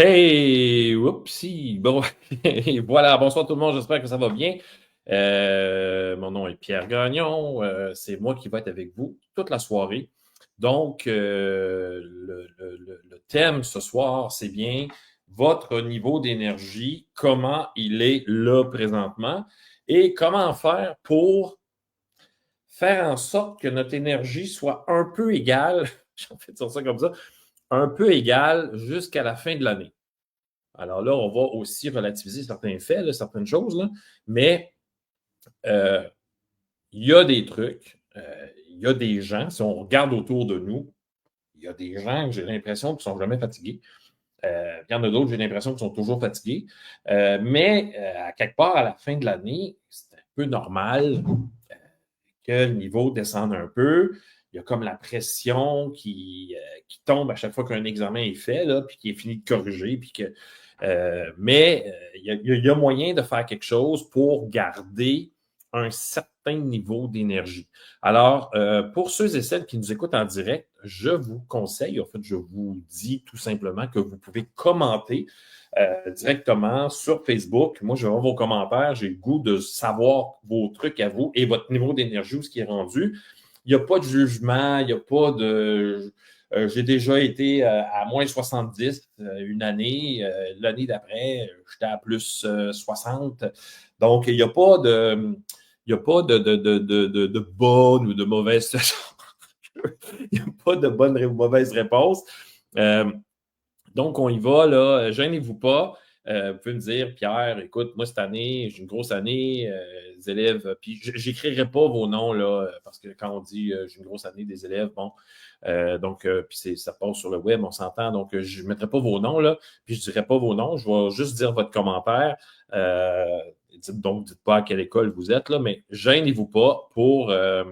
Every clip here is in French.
Hey, oupsie, bon, et voilà, bonsoir tout le monde, j'espère que ça va bien. Mon nom est Pierre Gagnon, c'est moi qui vais être avec vous toute la soirée. Donc, le thème ce soir, c'est bien votre niveau d'énergie, comment il est là présentement et comment faire pour faire en sorte que notre énergie soit un peu égale, j'ai envie de dire ça comme ça, un peu égale jusqu'à la fin de l'année. Alors là, on va aussi relativiser certains faits, là, certaines choses, là, mais euh, il y a des trucs, il y a des gens, si on regarde autour de nous, il y a des gens que j'ai l'impression qu'ils ne sont jamais fatigués. Il y en a d'autres, j'ai l'impression qu'ils sont toujours fatigués. Mais à quelque part, à la fin de l'année, c'est un peu normal que le niveau descende un peu. Il y a comme la pression qui tombe à chaque fois qu'un examen est fait, là, puis qui est fini de corriger, puis que mais il y a moyen de faire quelque chose pour garder un certain niveau d'énergie. Alors, pour ceux et celles qui nous écoutent en direct, je vous conseille, en fait, je vous dis tout simplement que vous pouvez commenter directement sur Facebook. Moi, je vais voir vos commentaires. J'ai le goût de savoir vos trucs à vous et votre niveau d'énergie, où ce qui est rendu. Il n'y a pas de jugement, il n'y a pas de... j'ai déjà été à moins 70 une année. L'année d'après, j'étais à plus 60. Donc, il n'y a pas de... Il n'y a pas de bonne ou de mauvaise... il n'y a pas de bonne ou mauvaise réponse. Euh, donc, on y va, là. Gênez-vous pas. Vous pouvez me dire, Pierre, écoute, moi, cette année, j'ai une grosse année, les élèves, puis j'écrirai pas vos noms, là, parce que quand on dit j'ai une grosse année des élèves, bon, donc, puis ça passe sur le web, on s'entend, donc je ne mettrai pas vos noms, là, puis je ne dirai pas vos noms, je vais juste dire votre commentaire. Donc, dites pas à quelle école vous êtes, là, mais gênez-vous pas euh,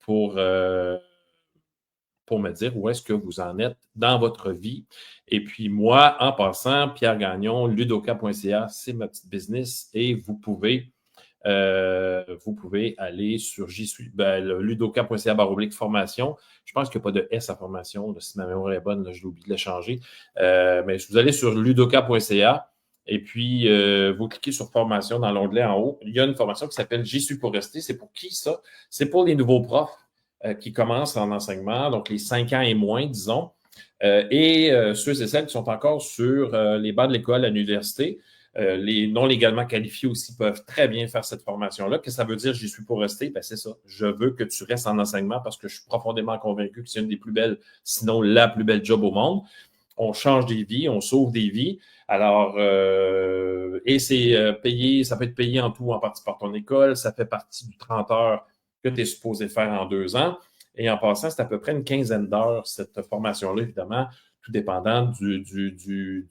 pour, euh, pour me dire où est-ce que vous en êtes dans votre vie. Et puis moi, en passant, Pierre Gagnon, ludoka.ca, c'est ma petite business et vous pouvez aller sur ludoka.ca /formation. Je pense qu'il n'y a pas de S à formation. Là, si ma mémoire est bonne, là, je l'ai oublié de la changer. Mais vous allez sur ludoka.ca et puis vous cliquez sur formation dans l'onglet en haut. Il y a une formation qui s'appelle J'y suis pour rester. C'est pour qui ça? C'est pour les nouveaux profs qui commencent en enseignement, donc les 5 ans et moins, disons. Et ceux et celles qui sont encore sur les bancs de l'école à l'université. Les non légalement qualifiés aussi peuvent très bien faire cette formation-là. Qu'est-ce que ça veut dire, j'y suis pour rester? Ben, c'est ça. Je veux que tu restes en enseignement parce que je suis profondément convaincu que c'est une des plus belles, sinon la plus belle job au monde. On change des vies, on sauve des vies. Alors, et c'est payé, ça peut être payé en tout en partie par ton école. Ça fait partie du 30 heures que tu es supposé faire en 2 ans. Et en passant, c'est à peu près une quinzaine d'heures, cette formation-là, évidemment, tout dépendant du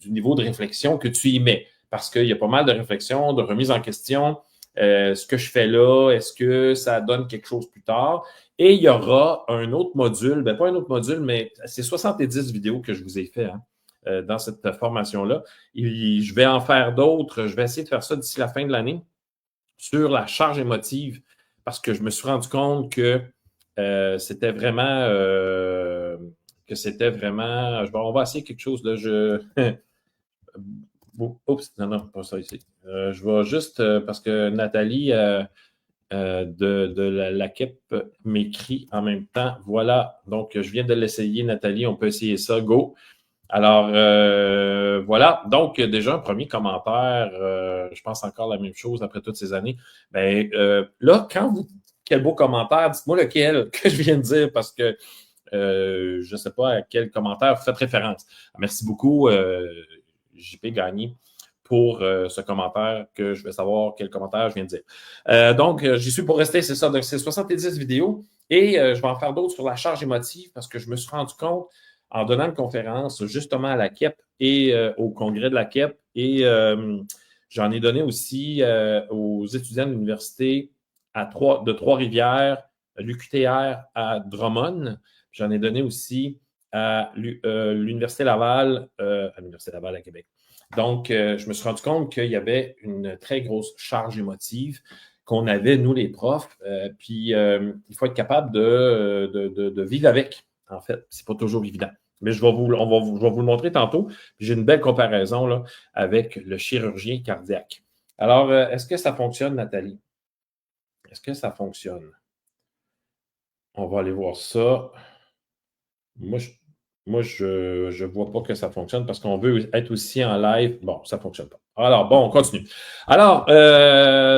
niveau de réflexion que tu y mets parce qu'il y a pas mal de réflexions, de remise en question. Ce que je fais là, est-ce que ça donne quelque chose plus tard? Et il y aura un autre module, ben pas un autre module, mais c'est 70 vidéos que je vous ai fait dans cette formation-là. Et je vais en faire d'autres. Je vais essayer de faire ça d'ici la fin de l'année sur la charge émotive parce que je me suis rendu compte que c'était vraiment on va essayer quelque chose là. Oups, non, non, pas ça ici. Je vais juste, parce que Nathalie de la KEP m'écrit en même temps. Voilà, donc je viens de l'essayer, Nathalie, on peut essayer ça, go. Alors, voilà, donc déjà un premier commentaire, je pense encore la même chose après toutes ces années. Ben, là, quel beau commentaire, dites-moi lequel que je viens de dire, parce que je ne sais pas à quel commentaire vous faites référence. Merci beaucoup, JP Gagné, pour ce commentaire que je vais savoir quel commentaire je viens de dire. Donc, j'y suis pour rester, c'est ça. Donc, c'est 70 vidéos et je vais en faire d'autres sur la charge émotive parce que je me suis rendu compte en donnant une conférence justement à la KEP et au congrès de la KEP et j'en ai donné aussi aux étudiants de l'université de Trois-Rivières, l'UQTR à Drummond. J'en ai donné aussi à l'Université Laval, à l'Université Laval à Québec. Donc, je me suis rendu compte qu'il y avait une très grosse charge émotive qu'on avait, nous, les profs. Puis, il faut être capable de vivre avec, en fait. C'est pas toujours évident. Mais je vais vous le montrer tantôt. J'ai une belle comparaison là, avec le chirurgien cardiaque. Alors, est-ce que ça fonctionne, Nathalie? Est-ce que ça fonctionne? On va aller voir ça. Moi, je ne vois pas que ça fonctionne parce qu'on veut être aussi en live. Bon, ça ne fonctionne pas. Alors, bon, on continue. Alors,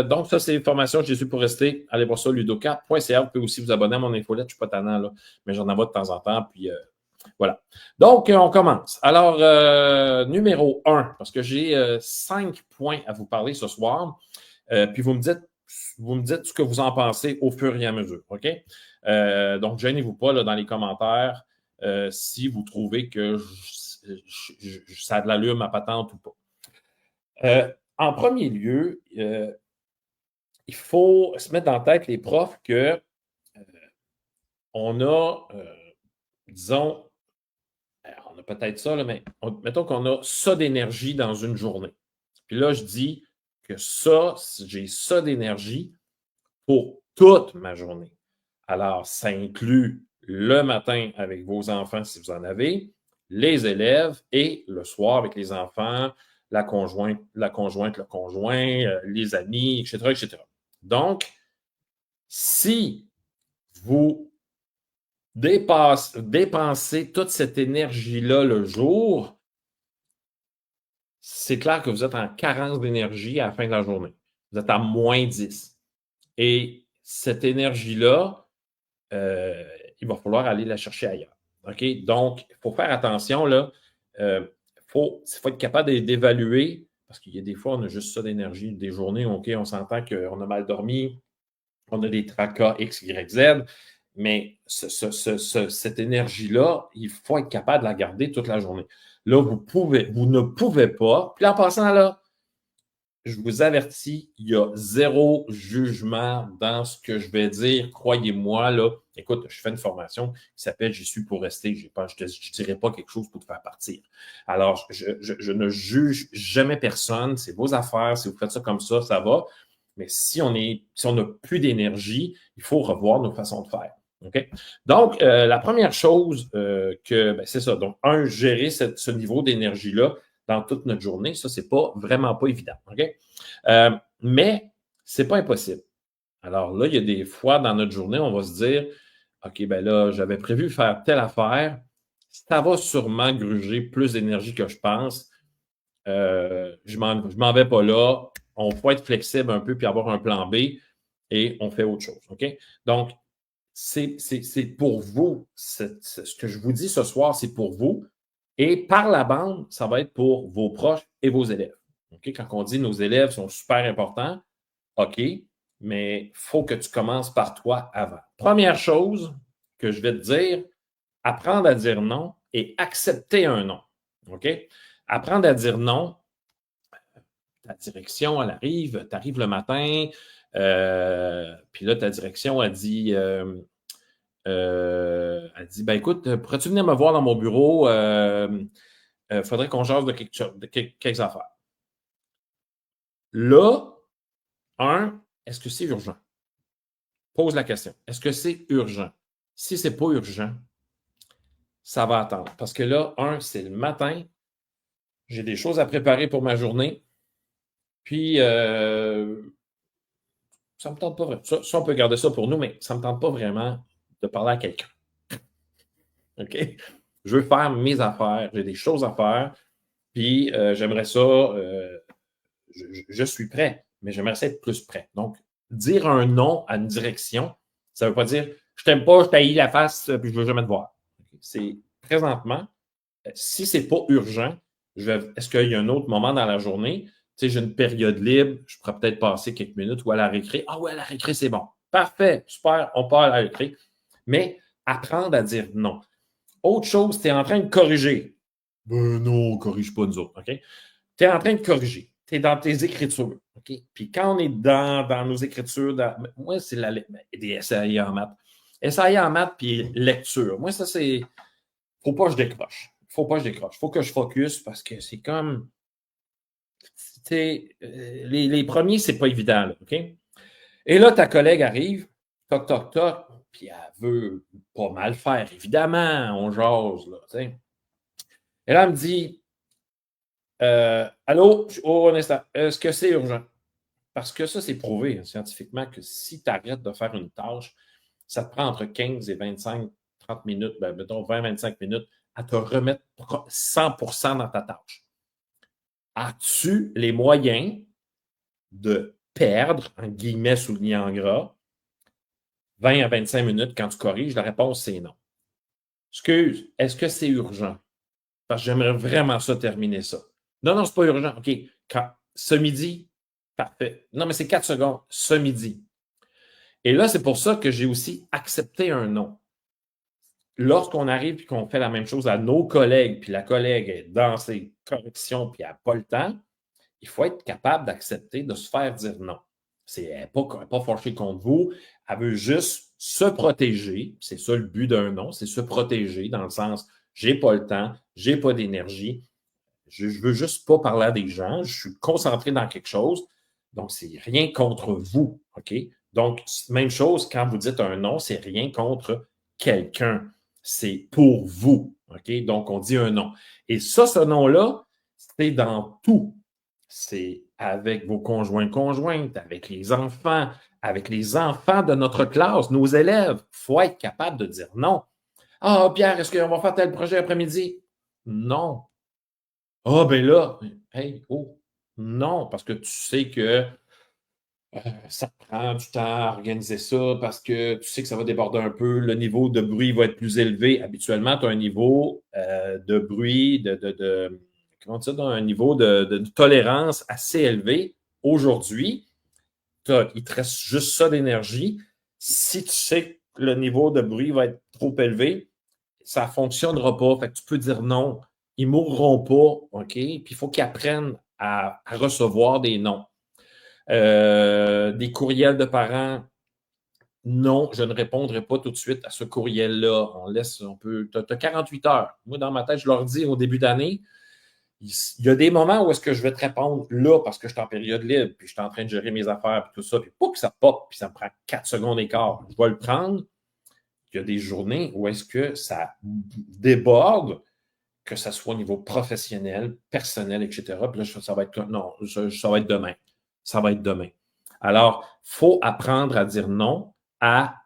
donc, ça, c'est formation Jésus pour rester. Allez voir ça, ludoka.ca. Vous pouvez aussi vous abonner à mon infolette. Je ne suis pas tannant, là, mais j'en envoie de temps en temps. Puis, voilà. Donc, on commence. Alors, numéro 1, parce que j'ai 5 points à vous parler ce soir. Puis, vous me dites ce que vous en pensez au fur et à mesure. OK? Donc, gênez-vous pas là, dans les commentaires si vous trouvez que ça a de l'allure, ma patente ou pas. En premier lieu, il faut se mettre dans la tête, les profs, que on a, disons, on a peut-être ça, là, mais mettons qu'on a ça d'énergie dans une journée. Puis là, je dis que ça, j'ai ça d'énergie pour toute ma journée. Alors, ça inclut le matin avec vos enfants, si vous en avez, les élèves, et le soir avec les enfants, la conjointe, le conjoint, les amis, etc., etc. Donc, si vous dépensez toute cette énergie-là le jour, c'est clair que vous êtes en carence d'énergie à la fin de la journée. Vous êtes à moins 10. Et cette énergie-là, il va falloir aller la chercher ailleurs. OK? Donc, il faut faire attention, là. Il faut être capable d'évaluer, parce qu'il y a des fois, on a juste ça d'énergie. Des journées, OK, on s'entend qu'on a mal dormi, on a des tracas X, Y, Z, mais cette énergie-là, il faut être capable de la garder toute la journée. Là, vous ne pouvez pas. Puis en passant, là, je vous avertis, il y a zéro jugement dans ce que je vais dire. Croyez-moi, là. Écoute, je fais une formation qui s'appelle Je suis pour rester. Je ne dirai pas quelque chose pour te faire partir. Alors, je ne juge jamais personne. C'est vos affaires. Si vous faites ça comme ça va. Mais si on n'a plus d'énergie, il faut revoir nos façons de faire. OK? Donc, la première chose c'est ça. Donc, gérer ce niveau d'énergie-là dans toute notre journée. Ça, c'est vraiment pas évident. OK? Mais c'est pas impossible. Alors là, il y a des fois dans notre journée, on va se dire, OK, ben là, j'avais prévu faire telle affaire. Ça va sûrement gruger plus d'énergie que je pense. Je m'en vais pas là. On faut être flexible un peu puis avoir un plan B et on fait autre chose. OK? Donc, c'est pour vous. Ce que je vous dis ce soir, c'est pour vous. Et par la bande, ça va être pour vos proches et vos élèves. Okay? Quand on dit nos élèves sont super importants, OK, mais il faut que tu commences par toi avant. Première chose que je vais te dire, apprendre à dire non et accepter un non. OK? Apprendre à dire non, ta direction, elle arrive, tu arrives le matin, puis là, ta direction, elle dit, ben écoute, pourrais-tu venir me voir dans mon bureau? Faudrait qu'on jase de quelques affaires. Là, est-ce que c'est urgent? Pose la question. Est-ce que c'est urgent? Si c'est pas urgent, ça va attendre. Parce que là, c'est le matin, j'ai des choses à préparer pour ma journée, puis ça me tente pas vraiment. Ça, on peut garder ça pour nous, mais ça me tente pas vraiment de parler à quelqu'un. OK? Je veux faire mes affaires, j'ai des choses à faire, puis j'aimerais ça, je suis prêt, mais j'aimerais ça être plus prêt. Donc, dire un non à une direction, ça ne veut pas dire je t'aime pas, je t'haïs la face, puis je ne veux jamais te voir. C'est présentement, si ce n'est pas urgent, est-ce qu'il y a un autre moment dans la journée? Tu sais, j'ai une période libre, je pourrais peut-être passer quelques minutes ou à la récré. Ah ouais, à la récré, c'est bon. Parfait, super, on part à la récré. Mais apprendre à dire non. Autre chose, tu es en train de corriger. Ben non, on ne corrige pas nous autres. OK? Tu es en train de corriger. Tu es dans tes écritures. OK? Puis quand on est dans nos écritures, moi, c'est des SAI en maths. SAI en maths puis lecture. Moi, ça, c'est. Faut pas que je décroche. Faut pas que je décroche. Faut que je focus parce que c'est comme. Tu sais, les premiers, c'est pas évident. Là, OK? Et là, ta collègue arrive, toc, puis elle veut pas mal faire. Évidemment, on jase, là, tu sais. Et là, elle me dit, allô, oh, un instant, est-ce que c'est urgent? Parce que ça, c'est prouvé hein, scientifiquement que si tu arrêtes de faire une tâche, ça te prend entre 15 et 25, 30 minutes, ben, mettons 20-25 minutes à te remettre 100% dans ta tâche. As-tu les moyens de perdre, en guillemets souligné en gras, 20 à 25 minutes quand tu corriges? La réponse, c'est non. Excuse, est-ce que c'est urgent? Parce que j'aimerais vraiment ça terminer ça. Non, non, c'est pas urgent. OK. Ce midi, parfait. Non, mais c'est 4 secondes. Ce midi. Et là, c'est pour ça que j'ai aussi accepté un non. Lorsqu'on arrive et qu'on fait la même chose à nos collègues, puis la collègue est dans ses corrections, puis elle n'a pas le temps, il faut être capable d'accepter de se faire dire non. Elle n'est pas fâchée contre vous, elle veut juste se protéger. C'est ça le but d'un non, c'est se protéger dans le sens j'ai pas le temps, j'ai pas d'énergie, je veux juste pas parler à des gens, je suis concentré dans quelque chose. Donc, c'est rien contre vous. OK? Donc, même chose, quand vous dites un non, c'est rien contre quelqu'un. C'est pour vous. OK? Donc, on dit un non. Et ça, ce non-là, c'est dans tout. C'est avec vos conjointes, avec les enfants de notre classe, nos élèves. Il faut être capable de dire non. Ah, Pierre, est-ce qu'on va faire tel projet après-midi? Non. Ah, ben là, hey, oh, non, parce que tu sais que ça te prend du temps à organiser ça, parce que tu sais que ça va déborder un peu, le niveau de bruit va être plus élevé. Habituellement, tu as un niveau de bruit, comment dire, un niveau de tolérance assez élevé. Aujourd'hui, il te reste juste ça d'énergie. Si tu sais que le niveau de bruit va être trop élevé, ça ne fonctionnera pas. Fait que tu peux dire non. Ils ne mourront pas, OK? Puis il faut qu'ils apprennent à recevoir des noms. Des courriels de parents, non, je ne répondrai pas tout de suite à ce courriel-là. Tu as 48 heures. Moi, dans ma tête, je leur dis au début d'année, il y a des moments où est-ce que je vais te répondre là parce que je suis en période libre, puis je suis en train de gérer mes affaires, puis tout ça, puis pouf, ça pop, puis ça me prend 4 secondes et quart. Je vais le prendre. Il y a des journées où est-ce que ça déborde, que ce soit au niveau professionnel, personnel, etc. Puis là, ça va être non, ça va être demain. Ça va être demain. Alors, il faut apprendre à dire non à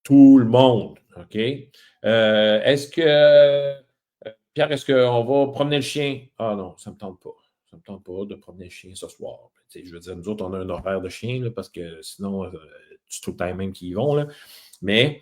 tout le monde. OK? Est-ce que, Pierre, est-ce qu'on va promener le chien? Ah non, ça ne me tente pas. Ça ne me tente pas de promener le chien ce soir. Je veux dire, nous autres, on a un horaire de chien là, parce que sinon, tu trouves les mêmes qui y vont. Là. Mais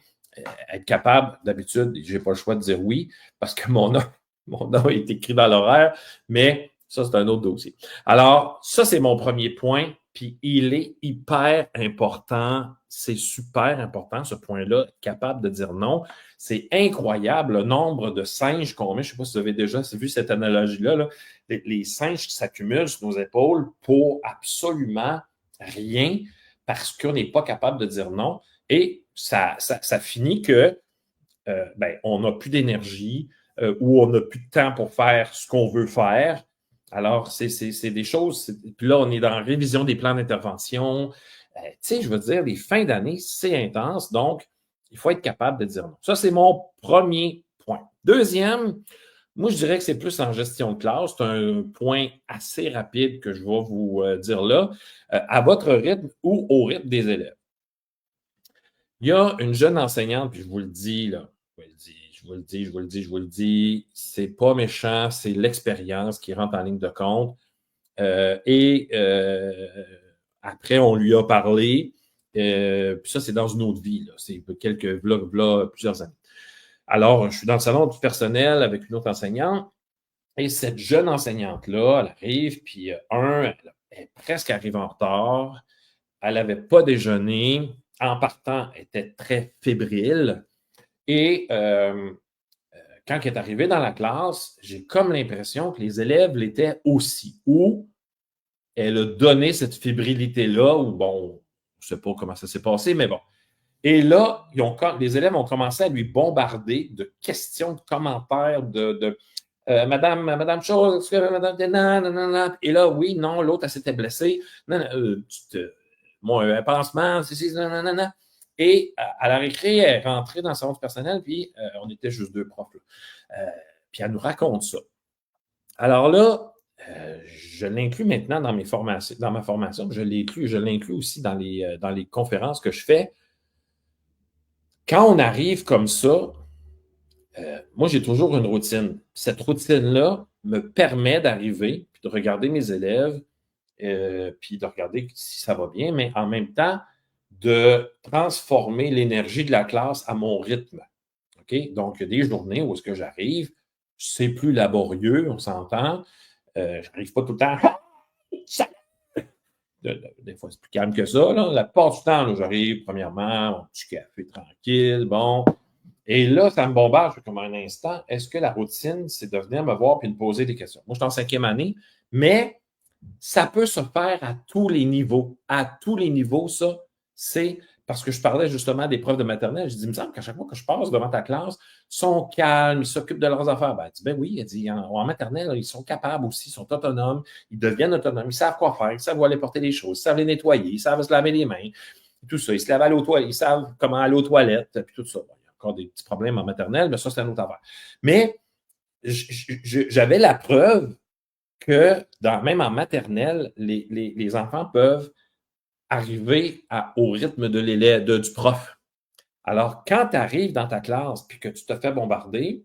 être capable, d'habitude, je n'ai pas le choix de dire oui parce que mon nom est écrit dans l'horaire, mais ça, c'est un autre dossier. Alors, ça, c'est mon premier point, puis il est hyper important. C'est super important, ce point-là, capable de dire non. C'est incroyable le nombre de singes qu'on met. Je ne sais pas si vous avez déjà vu cette analogie-là. Là. Les singes qui s'accumulent sur nos épaules pour absolument rien parce qu'on n'est pas capable de dire non. Et ça finit que on n'a plus d'énergie ou on n'a plus de temps pour faire ce qu'on veut faire. Alors, c'est des choses. Puis là, on est dans la révision des plans d'intervention. Tu sais, je veux dire, les fins d'année, c'est intense. Donc, il faut être capable de dire non. Ça, c'est mon premier point. Deuxième, moi, je dirais que c'est plus en gestion de classe. C'est un point assez rapide que je vais vous dire là. À votre rythme ou au rythme des élèves. Il y a une jeune enseignante, puis je vous le dis, là, je vous le dis, c'est pas méchant, c'est l'expérience qui rentre en ligne de compte. Après, on lui a parlé, puis ça, c'est dans une autre vie, là, c'est quelques vlogs, là, plusieurs années. Alors, je suis dans le salon du personnel avec une autre enseignante, et cette jeune enseignante-là, elle arrive, puis elle est presque arrivée en retard, elle n'avait pas déjeuné, en partant, elle était très fébrile. Et quand elle est arrivée dans la classe, j'ai comme l'impression que les élèves l'étaient aussi. Ou elle a donné cette fébrilité-là, ou bon, je ne sais pas comment ça s'est passé, mais bon. Et là, les élèves ont commencé à lui bombarder de questions, de commentaires, Madame Chose, est-ce que Madame. Non. Et là, oui, non, l'autre, elle s'était blessée. Non, moi, un pansement, non. Et à la récré, elle est rentrée dans le salon du personnel, puis on était juste deux profs. Puis elle nous raconte ça. Alors là, je l'inclus maintenant dans ma formation, je l'inclus aussi dans les conférences que je fais. Quand on arrive comme ça, moi, j'ai toujours une routine. Cette routine-là me permet d'arriver, puis de regarder mes élèves, puis de regarder si ça va bien, mais en même temps, de transformer l'énergie de la classe à mon rythme. OK? Donc, il y a des journées où est-ce que j'arrive, c'est plus laborieux, on s'entend. Je n'arrive pas tout le temps. Des fois, c'est plus calme que ça. Là. La plupart du temps, j'arrive, premièrement, mon petit café tranquille, bon. Et là, ça me bombarde, je fais comme un instant. Est-ce que la routine, c'est de venir me voir et de me poser des questions? Moi, je suis en 5e année, mais ça peut se faire à tous les niveaux. À tous les niveaux, ça, c'est parce que je parlais justement des profs de maternelle. Je dis, il me semble qu'à chaque fois que je passe devant ta classe, ils sont calmes, ils s'occupent de leurs affaires. Ben, elle dit, ben oui, elle dit, en maternelle, ils sont capables aussi, ils sont autonomes, ils deviennent autonomes, ils savent quoi faire, ils savent où aller porter les choses, ils savent les nettoyer, ils savent se laver les mains, tout ça. Ils se lavent à l'eau toilette, ils savent comment aller aux toilettes, puis tout ça. Bon, il y a encore des petits problèmes en maternelle, mais ça, c'est un autre affaire. Mais j'avais la preuve que même en maternelle, les enfants peuvent arriver au rythme de l'élève, du prof. Alors, quand tu arrives dans ta classe et que tu te fais bombarder,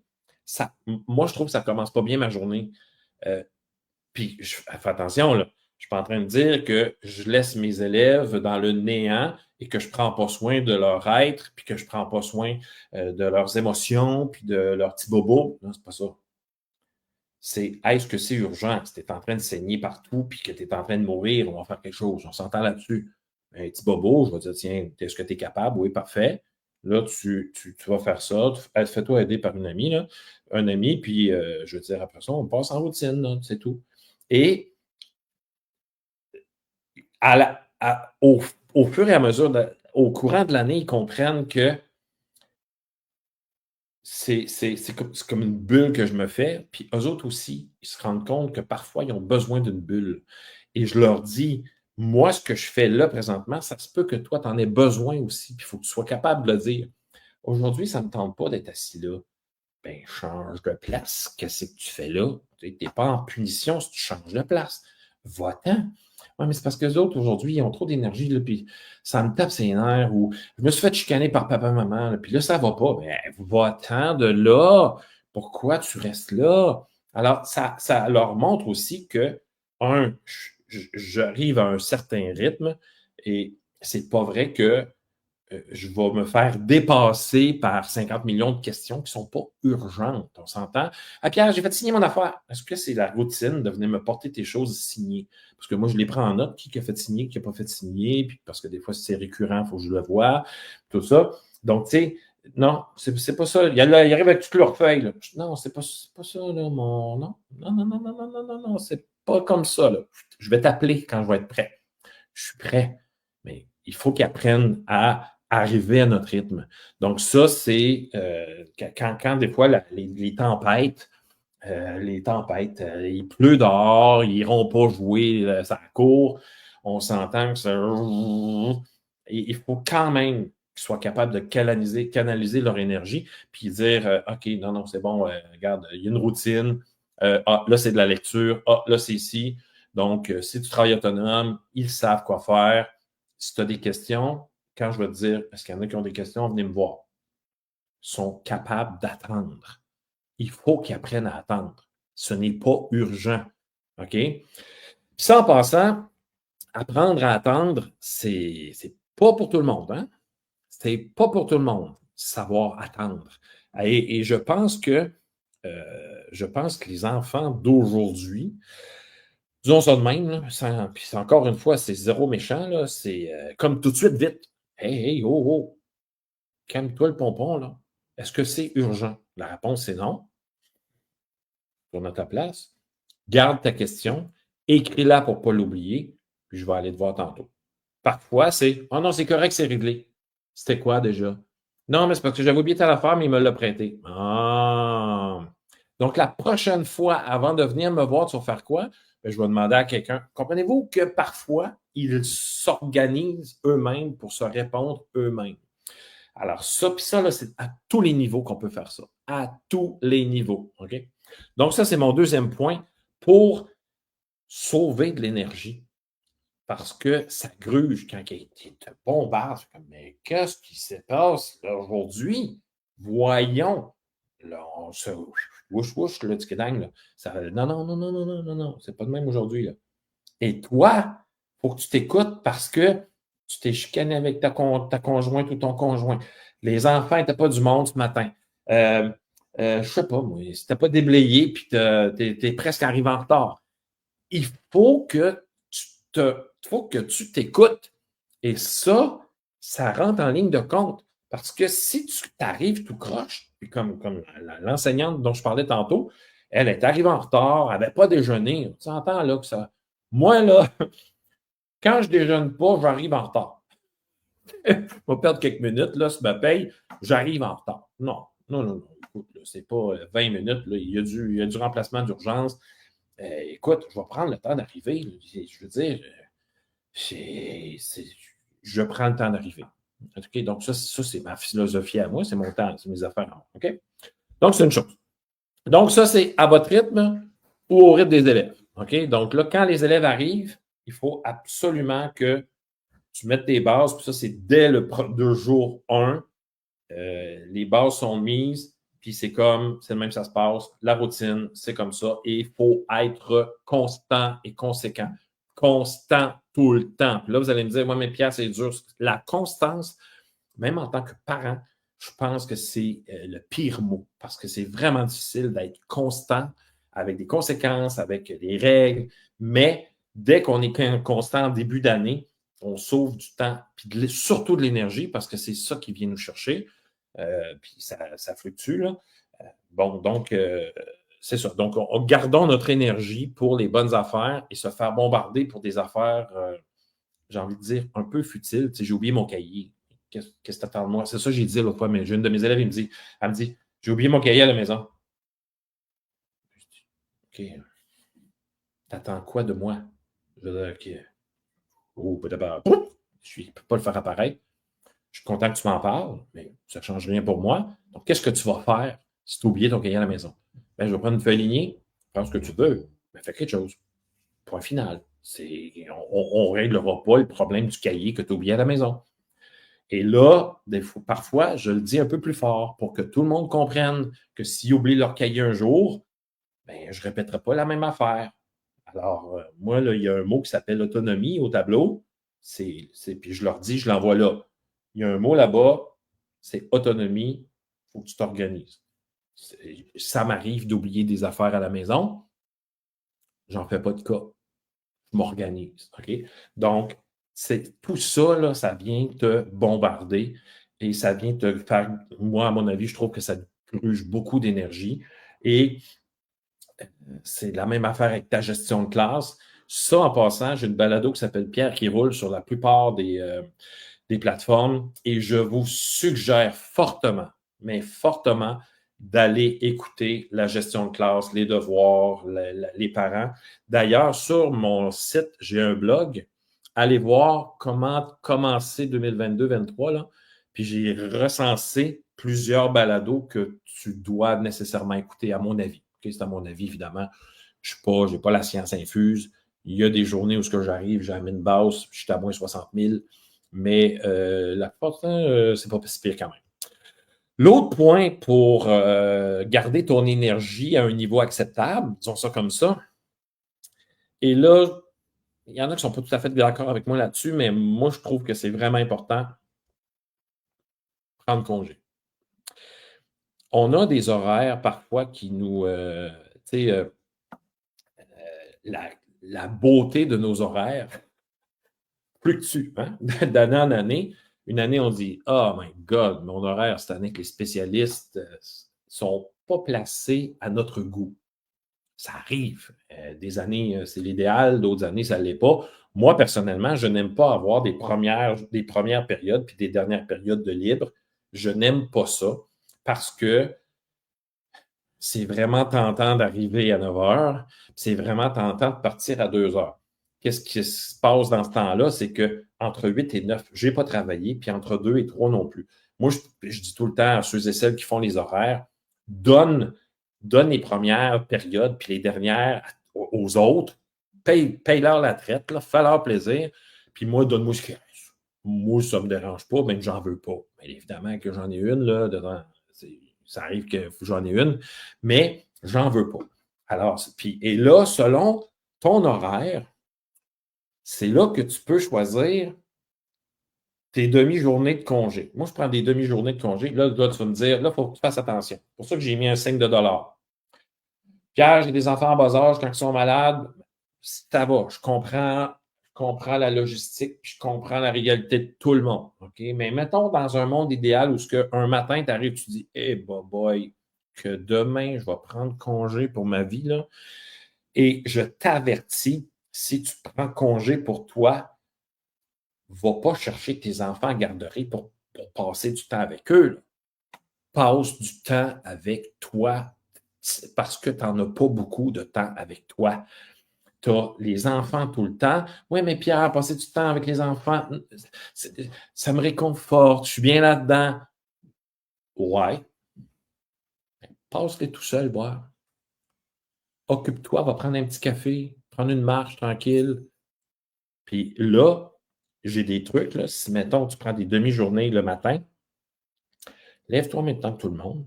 moi, je trouve que ça ne commence pas bien ma journée. Puis, fais attention, là, je ne suis pas en train de dire que je laisse mes élèves dans le néant et que je ne prends pas soin de leur être, puis que je ne prends pas soin de leurs émotions, puis de leurs petits bobos. Non, c'est pas ça. C'est est-ce que c'est urgent? Si tu es en train de saigner partout puis que tu es en train de mourir, on va faire quelque chose. On s'entend là-dessus. Un petit bobo, je vais dire, tiens, est-ce que tu es capable? Oui, parfait. Là, tu vas faire ça. Fais-toi aider par une amie, là. Un ami, puis je veux dire, après ça, on passe en routine, c'est tout. Et au fur et à mesure, au courant de l'année, ils comprennent que c'est comme une bulle que je me fais. Puis eux autres aussi, ils se rendent compte que parfois, ils ont besoin d'une bulle. Et je leur dis, moi, ce que je fais là présentement, ça se peut que toi, tu en aies besoin aussi. Puis il faut que tu sois capable de le dire. Aujourd'hui, ça ne me tente pas d'être assis là. Ben, change de place. Qu'est-ce que tu fais là? Tu n'es pas en punition si tu changes de place. Va-t'en. Oui, mais c'est parce que les autres, aujourd'hui, ils ont trop d'énergie, là, puis ça me tape ses nerfs, ou je me suis fait chicaner par papa, maman, là, puis là, ça va pas. Ben, va-t'en de là. Pourquoi tu restes là? Alors, ça leur montre aussi que, j'arrive à un certain rythme et c'est pas vrai que je vais me faire dépasser par 50 millions de questions qui ne sont pas urgentes. On s'entend? Ah, Pierre, j'ai fait signer mon affaire. Est-ce que c'est la routine de venir me porter tes choses signées? Parce que moi, je les prends en note, qui a fait signer, qui n'a pas fait signer, puis parce que des fois, si c'est récurrent, il faut que je le voie, tout ça. Donc, tu sais, non, c'est pas ça. Il arrive avec toute leur feuille. Là. Non, c'est pas ça, là, mon. Non, non, non, non, non, non, non, non, non, c'est pas comme ça. Là. Je vais t'appeler quand je vais être prêt. Je suis prêt. Mais il faut qu'ils apprennent à arriver à notre rythme. Donc, ça, c'est quand des fois les tempêtes, il pleut dehors, ils n'iront pas jouer ça court. On s'entend que ça. Il faut quand même qu'ils soient capables de canaliser leur énergie, puis dire OK, non, non, c'est bon, regarde, il y a une routine. Là, c'est de la lecture. Là, c'est ici. Donc, si tu travailles autonome, ils savent quoi faire. Si tu as des questions, quand je vais te dire, est-ce qu'il y en a qui ont des questions, venez me voir. Ils sont capables d'attendre. Il faut qu'ils apprennent à attendre. Ce n'est pas urgent. OK? Puis ça, en passant, apprendre à attendre, c'est pas pour tout le monde. Hein? C'est pas pour tout le monde, savoir attendre. Et je pense que les enfants d'aujourd'hui, disons ça de même, là, puis encore une fois, c'est zéro méchant, là, c'est comme tout de suite, vite. Hey, hey, oh, oh, calme-toi le pompon, là. Est-ce que c'est urgent? La réponse est non. Tourne à ta place. Garde ta question, écris-la pour ne pas l'oublier, puis je vais aller te voir tantôt. Parfois, c'est oh non, c'est correct, c'est réglé. C'était quoi déjà? Non, mais c'est parce que j'avais oublié telle affaire, mais il me l'a prêté. Ah! Donc, la prochaine fois, avant de venir me voir, tu vas faire quoi? Ben, je vais demander à quelqu'un. Comprenez-vous que parfois, ils s'organisent eux-mêmes pour se répondre eux-mêmes. Alors, ça, puis ça, là, c'est à tous les niveaux qu'on peut faire ça. À tous les niveaux. OK? Donc, ça, c'est mon deuxième point. pour sauver de l'énergie. Parce que ça gruge quand il te bombarde. C'est comme, mais qu'est-ce qui se passe aujourd'hui? Voyons. Là, on se wouch, le tic-dang, là. Non, non, non, non, non, non, non, non. C'est pas de même aujourd'hui, là. Et toi, il faut que tu t'écoutes parce que tu t'es chicané avec ta conjointe ou ton conjoint. Les enfants n'étaient pas du monde ce matin. Je sais pas, moi, si t'as pas déblayé puis t'es presque arrivé en retard. Il faut que tu t'écoutes. Et ça rentre en ligne de compte. Parce que si tu t'arrives tout croche, puis comme l'enseignante dont je parlais tantôt, elle est arrivée en retard, elle n'avait pas déjeuné. Tu entends là que ça. Moi, là, quand je déjeune pas, j'arrive en retard. Je vais perdre quelques minutes, là, si je me paye, j'arrive en retard. Non, non, non, non. Écoute, c'est pas 20 minutes, là, il y a du remplacement d'urgence. Écoute, je vais prendre le temps d'arriver. Je veux dire, je prends le temps d'arriver. Okay? Donc, ça c'est ma philosophie à moi, c'est mon temps, c'est mes affaires à moi. Okay? Donc, c'est une chose. Donc, ça, c'est à votre rythme ou au rythme des élèves. Okay? Donc, là, quand les élèves arrivent, il faut absolument que tu mettes tes bases, puis ça, c'est dès le jour 1. Les bases sont mises, puis c'est le même, ça se passe. La routine, c'est comme ça. Et il faut être constant et conséquent. Constant tout le temps. Puis là, vous allez me dire, moi, mais Pierre, c'est dur. La constance, même en tant que parent, je pense que c'est le pire mot parce que c'est vraiment difficile d'être constant avec des conséquences, avec des règles. Mais dès qu'on est constant en début d'année, on sauve du temps, puis surtout de l'énergie parce que c'est ça qui vient nous chercher. Puis ça fluctue, là. Bon, donc, c'est ça. Donc, gardons notre énergie pour les bonnes affaires et se faire bombarder pour des affaires, j'ai envie de dire, un peu futiles. Tu sais, j'ai oublié mon cahier. Qu'est-ce que tu attends de moi? C'est ça que j'ai dit l'autre fois, mais j'ai une de mes élèves, elle me dit, j'ai oublié mon cahier à la maison. OK. T'attends quoi de moi? Je veux dire, OK. Oh, d'abord, je ne peux pas le faire apparaître. Je suis content que tu m'en parles, mais ça ne change rien pour moi. Donc, qu'est-ce que tu vas faire si tu as oublié ton cahier à la maison? Ben, je vais prendre une feuille lignée, prends ce que tu veux, mais fais quelque chose. Point final. On ne réglera pas le problème du cahier que tu as oublié à la maison. Et là, parfois, je le dis un peu plus fort pour que tout le monde comprenne que s'ils oublient leur cahier un jour, ben, je ne répéterai pas la même affaire. Alors, moi, là, il y a un mot qui s'appelle autonomie au tableau. Puis je leur dis, je l'envoie là. Il y a un mot là-bas, c'est autonomie. Il faut que tu t'organises. Ça m'arrive d'oublier des affaires à la maison. J'en fais pas de cas. Je m'organise. OK? Donc, tout ça, là, ça vient te bombarder et ça vient te faire. Moi, à mon avis, je trouve que ça gruge beaucoup d'énergie. Et c'est la même affaire avec ta gestion de classe. Ça, en passant, j'ai une balado qui s'appelle Pierre qui roule sur la plupart des plateformes et je vous suggère fortement, mais fortement, d'aller écouter la gestion de classe, les devoirs, les parents. D'ailleurs, sur mon site, j'ai un blog. Allez voir comment commencer 2022-2023, là. Puis j'ai recensé plusieurs balados que tu dois nécessairement écouter, à mon avis. Okay? C'est à mon avis, évidemment. Je n'ai pas la science infuse. Il y a des journées où j'arrive, j'ai une basse, je suis à moins 60 000. Mais la plupart du temps, c'est pas si pire quand même. L'autre point pour garder ton énergie à un niveau acceptable, disons ça comme ça, et là, il y en a qui ne sont pas tout à fait d'accord avec moi là-dessus, mais moi, je trouve que c'est vraiment important prendre congé. On a des horaires parfois qui nous... tu sais, la beauté de nos horaires fluctue, hein? D'année en année. Une année, on dit « Oh my God, mon horaire cette année que les spécialistes ne sont pas placés à notre goût. » Ça arrive. Des années, c'est l'idéal, d'autres années, ça ne l'est pas. Moi, personnellement, je n'aime pas avoir des premières périodes puis des dernières périodes de libre. Je n'aime pas ça parce que c'est vraiment tentant d'arriver à 9 heures, c'est vraiment tentant de partir à 2 heures. Qu'est-ce qui se passe dans ce temps-là? C'est qu'entre 8 et 9, je n'ai pas travaillé, puis entre 2 et 3 non plus. Moi, je dis tout le temps à ceux et celles qui font les horaires, donne les premières périodes, puis les dernières aux autres, paye-leur la traite, là, fais-leur plaisir, puis moi, donne-moi ce qu'il reste. Moi, ça ne me dérange pas, même j'en veux pas. Mais évidemment que j'en ai une, là, dedans, ça arrive que j'en ai une, mais j'en veux pas. Alors, puis, et là, selon ton horaire, c'est là que tu peux choisir tes demi-journées de congé. Moi, je prends des demi-journées de congé. Là, tu vas me dire, là, il faut que tu fasses attention. C'est pour ça que j'ai mis un signe de dollar. Pierre, j'ai des enfants en bas âge, quand ils sont malades, ça va. Je comprends la logistique, puis je comprends la réalité de tout le monde. OK? Mais mettons dans un monde idéal où un matin, tu arrives, tu dis, hey, boy, que demain, je vais prendre congé pour ma vie, là. Et je t'avertis, si tu prends congé pour toi, va pas chercher tes enfants à garderie pour passer du temps avec eux, là. Passe du temps avec toi parce que tu n'en as pas beaucoup de temps avec toi. Tu as les enfants tout le temps. Oui, mais Pierre, passer du temps avec les enfants, ça me réconforte, je suis bien là-dedans. Ouais. Passe-les tout seul, boire. Occupe-toi, va prendre un petit café, prendre une marche tranquille. Puis là, j'ai des trucs. Là, si, mettons, tu prends des demi-journées le matin, lève-toi en même temps que tout le monde.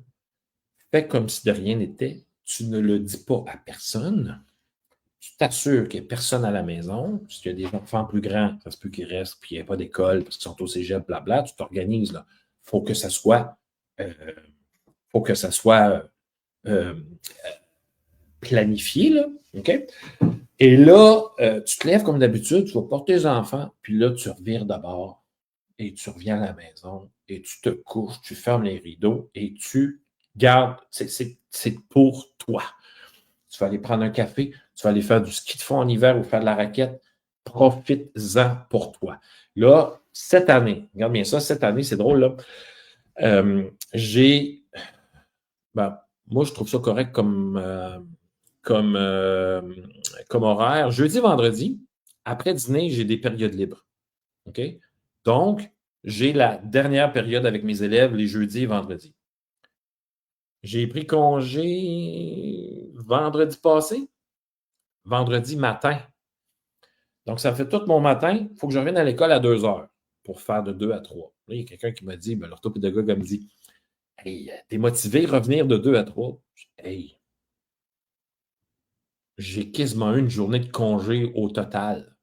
Fais comme si de rien n'était. Tu ne le dis pas à personne. Tu t'assures qu'il n'y a personne à la maison. S'il y a des enfants plus grands, ça se peut qu'ils restent, puis il n'y a pas d'école parce qu'ils sont au cégep, blabla. Tu t'organises, là. Faut que ça soit, euh, faut que ça soit euh, planifié, là. OK? Et là, tu te lèves comme d'habitude, tu vas porter les enfants, puis là, tu revires d'abord et tu reviens à la maison et tu te couches, tu fermes les rideaux et tu gardes. C'est pour toi. Tu vas aller prendre un café, tu vas aller faire du ski de fond en hiver ou faire de la raquette. Profites-en pour toi. Là, cette année, regarde bien ça, cette année, c'est drôle, là. Ben, moi, je trouve ça correct comme, comme horaire. Jeudi, vendredi, après dîner, j'ai des périodes libres. OK? Donc, j'ai la dernière période avec mes élèves les jeudis et vendredis. J'ai pris congé vendredi passé, vendredi matin. Donc, ça fait tout mon matin. Il faut que je revienne à l'école à 2 heures pour faire de 2 à 3. Là, il y a quelqu'un qui m'a dit, l'orthopédagogue me dit, hey, t'es motivé à revenir de 2 à 3? Hey, j'ai quasiment une journée de congé au total.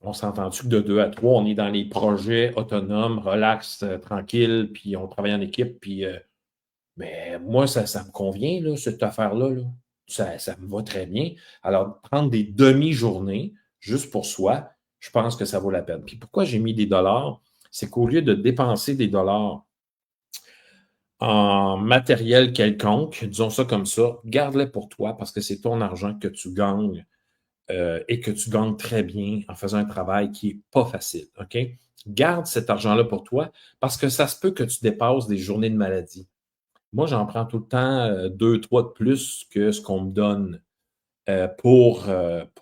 On s'entend-tu que de 2 à 3, on est dans les projets autonomes, relax, tranquille, puis on travaille en équipe, puis mais moi, ça me convient, là, cette affaire-là. Là. Ça me va très bien. Alors, prendre des demi-journées juste pour soi, je pense que ça vaut la peine. Puis pourquoi j'ai mis des dollars? C'est qu'au lieu de dépenser des dollars en matériel quelconque, disons ça comme ça, garde-les pour toi parce que c'est ton argent que tu gagnes et que tu gagnes très bien en faisant un travail qui n'est pas facile. OK? Garde cet argent-là pour toi parce que ça se peut que tu dépasses des journées de maladie. Moi, j'en prends tout le temps 2, 3 de plus que ce qu'on me donne pour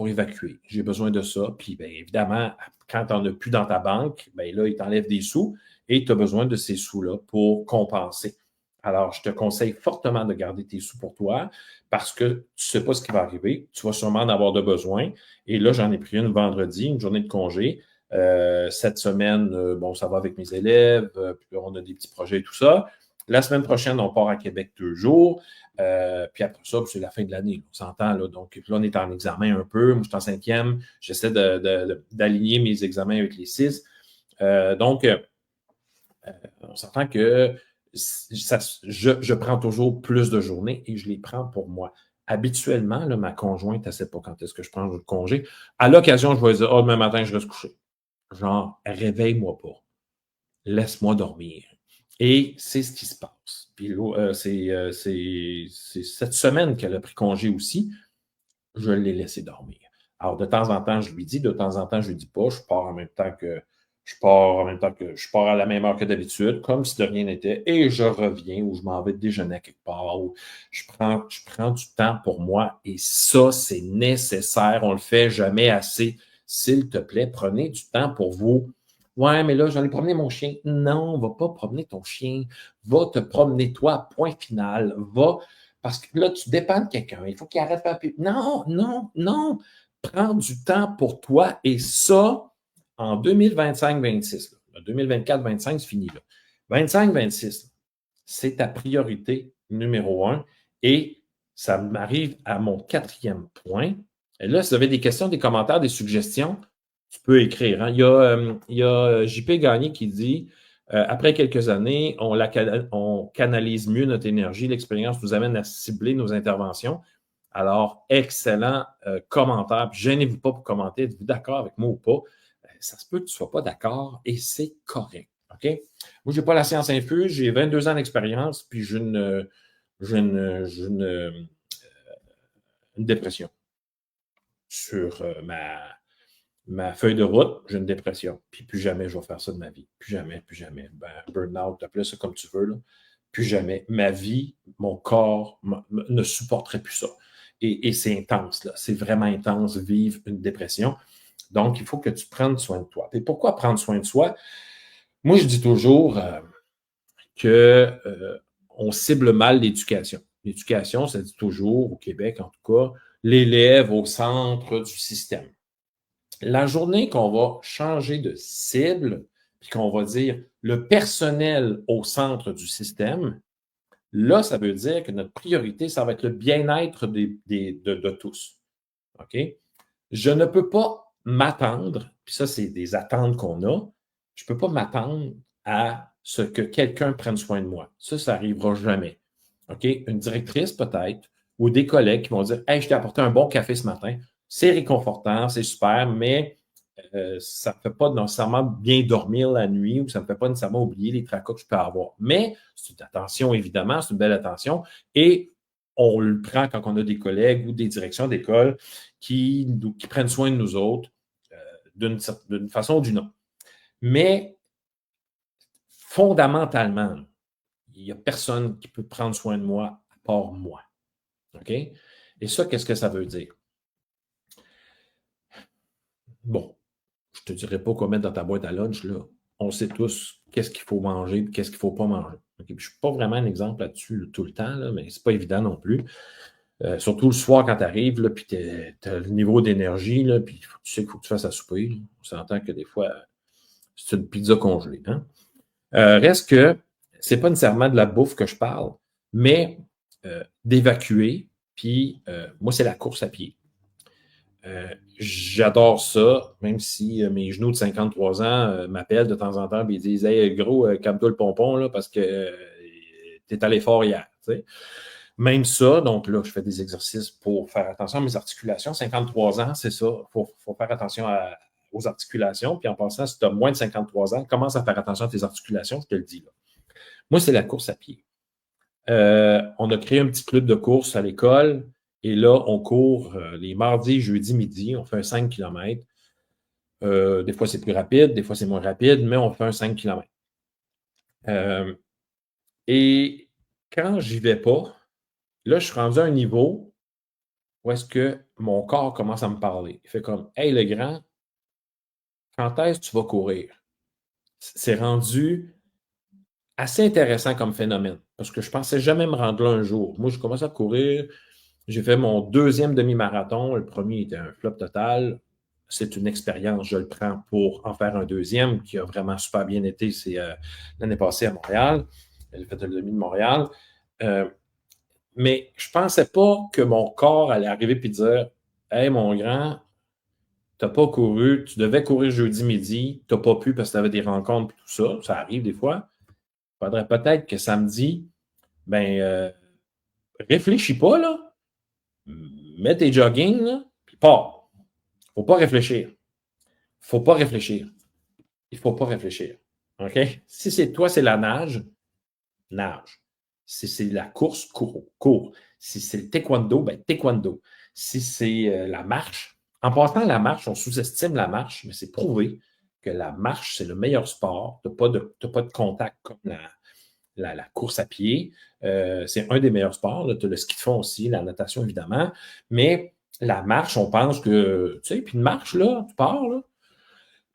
évacuer. J'ai besoin de ça. Puis, bien évidemment, quand tu n'en as plus dans ta banque, bien là, ils t'enlèvent des sous et tu as besoin de ces sous-là pour compenser. Alors, je te conseille fortement de garder tes sous pour toi parce que tu ne sais pas ce qui va arriver. Tu vas sûrement en avoir de besoin. Et là, j'en ai pris une vendredi, une journée de congé. Cette semaine, bon, ça va avec mes élèves, puis on a des petits projets et tout ça. La semaine prochaine, on part à Québec 2 jours. Puis après ça, c'est la fin de l'année. On s'entend, là. Donc, là, on est en examen un peu. Moi, je suis en 5e. J'essaie d'aligner mes examens avec les 6. Donc, on s'entend que je prends toujours plus de journées et je les prends pour moi. Habituellement, là, ma conjointe, elle ne sait pas quand est-ce que je prends le congé. À l'occasion, je vais dire, oh, demain matin, je reste couché. Genre, réveille-moi pas. Laisse-moi dormir. Et c'est ce qui se passe. Puis c'est cette semaine qu'elle a pris congé aussi. Je l'ai laissé dormir. Alors, de temps en temps, je lui dis, de temps en temps, je lui dis pas. Je pars je pars à la même heure que d'habitude, comme si de rien n'était, et je reviens ou je m'en vais déjeuner à quelque part, ou je prends du temps pour moi, et ça, c'est nécessaire. On le fait jamais assez. S'il te plaît, prenez du temps pour vous. Ouais, mais là, j'allais promener mon chien. Non, va pas promener ton chien. Va te promener toi, point final. Va Parce que là, tu dépends de quelqu'un. Il faut qu'il arrête pas. Non, non, non. Prends du temps pour toi et ça, en 2025-26, 2024-25, c'est fini. 25-26, c'est ta priorité numéro un. Et ça m'arrive à mon quatrième point. Et là, si vous avez des questions, des commentaires, des suggestions, tu peux écrire. Hein. Il y a JP Gagné qui dit après quelques années, on canalise mieux notre énergie. L'expérience nous amène à cibler nos interventions. Alors, excellent commentaire. Puis, gênez-vous pas pour commenter. Êtes-vous d'accord avec moi ou pas? Ça se peut que tu ne sois pas d'accord et c'est correct. OK? Moi, je n'ai pas la science infuse. J'ai 22 ans d'expérience, puis j'ai une dépression sur ma feuille de route, j'ai une dépression. Puis plus jamais je vais faire ça de ma vie. Plus jamais, plus jamais. Ben, burn-out, appelle ça comme tu veux. Là. Plus jamais. Ma vie, mon corps ne supporterait plus ça. Et c'est intense, là. C'est vraiment intense vivre une dépression. Donc, il faut que tu prennes soin de toi. Et pourquoi prendre soin de soi? Moi, je dis toujours qu'on cible mal l'éducation. L'éducation, ça dit toujours, au Québec en tout cas, l'élève au centre du système. La journée qu'on va changer de cible, puis qu'on va dire le personnel au centre du système, là, ça veut dire que notre priorité, ça va être le bien-être de tous. OK? Je ne peux pas m'attendre, puis ça, c'est des attentes qu'on a, je ne peux pas m'attendre à ce que quelqu'un prenne soin de moi. Ça n'arrivera jamais. OK? Une directrice, peut-être, ou des collègues qui vont dire hey, je t'ai apporté un bon café ce matin. C'est réconfortant, c'est super, mais ça ne me fait pas nécessairement bien dormir la nuit ou ça ne me fait pas nécessairement oublier les tracas que je peux avoir. Mais c'est une attention, évidemment, c'est une belle attention. Et on le prend quand on a des collègues ou des directions d'école qui prennent soin de nous autres d'une façon ou d'une autre. Mais fondamentalement, il n'y a personne qui peut prendre soin de moi à part moi. OK? Et ça, qu'est-ce que ça veut dire? Bon, je ne te dirai pas quoi mettre dans ta boîte à lunch, là. On sait tous qu'est-ce qu'il faut manger et qu'est-ce qu'il ne faut pas manger. Okay? Je ne suis pas vraiment un exemple là-dessus tout le temps, là, mais ce n'est pas évident non plus. Surtout le soir quand tu arrives, puis tu as le niveau d'énergie, puis tu sais qu'il faut que tu fasses à souper. Là. On s'entend que des fois, c'est une pizza congelée. Hein? Reste que c'est pas nécessairement de la bouffe que je parle, mais d'évacuer. Puis moi, c'est la course à pied. J'adore ça, même si mes genoux de 53 ans m'appellent de temps en temps et ils disent hey, gros, calme-toi le pompon là, parce que t'es allé fort hier. T'sais. Même ça, donc là, je fais des exercices pour faire attention à mes articulations. 53 ans, c'est ça. Il faut faire attention aux articulations. Puis en passant, si tu as moins de 53 ans, commence à faire attention à tes articulations, je te le dis. Là. Moi, c'est la course à pied. On a créé un petit club de course à l'école. Et là, on court les mardis, jeudi, midi. On fait un 5 km. Des fois, c'est plus rapide, des fois, c'est moins rapide, mais on fait un 5 km. Et quand j'y vais pas, là, je suis rendu à un niveau où est-ce que mon corps commence à me parler. Il fait comme hey, le grand, quand est-ce que tu vas courir? C'est rendu assez intéressant comme phénomène parce que je ne pensais jamais me rendre là un jour. Moi, je commence à courir. J'ai fait mon deuxième demi-marathon. Le premier était un flop total. C'est une expérience. Je le prends pour en faire un deuxième qui a vraiment super bien été. C'est l'année passée à Montréal. J'ai fait le demi de Montréal. Mais je ne pensais pas que mon corps allait arriver et dire hey, mon grand, tu n'as pas couru, tu devais courir jeudi midi, tu n'as pas pu parce que tu avais des rencontres et tout ça. Ça arrive des fois. Il faudrait peut-être que samedi, réfléchis pas, là. Mets tes jogging, là, puis pars. Faut pas réfléchir. Faut pas réfléchir. Il faut pas réfléchir. OK? Si c'est toi, c'est la nage, nage. Si c'est la course, cours. Si c'est le taekwondo, taekwondo. Si c'est la marche, en passant la marche, on sous-estime la marche, mais c'est prouvé que la marche, c'est le meilleur sport. Tu n'as pas de contact comme la course à pied. C'est un des meilleurs sports. Tu as le ski de fond aussi, la natation, évidemment. Mais la marche, on pense que, tu sais, puis une marche, là, tu pars, là,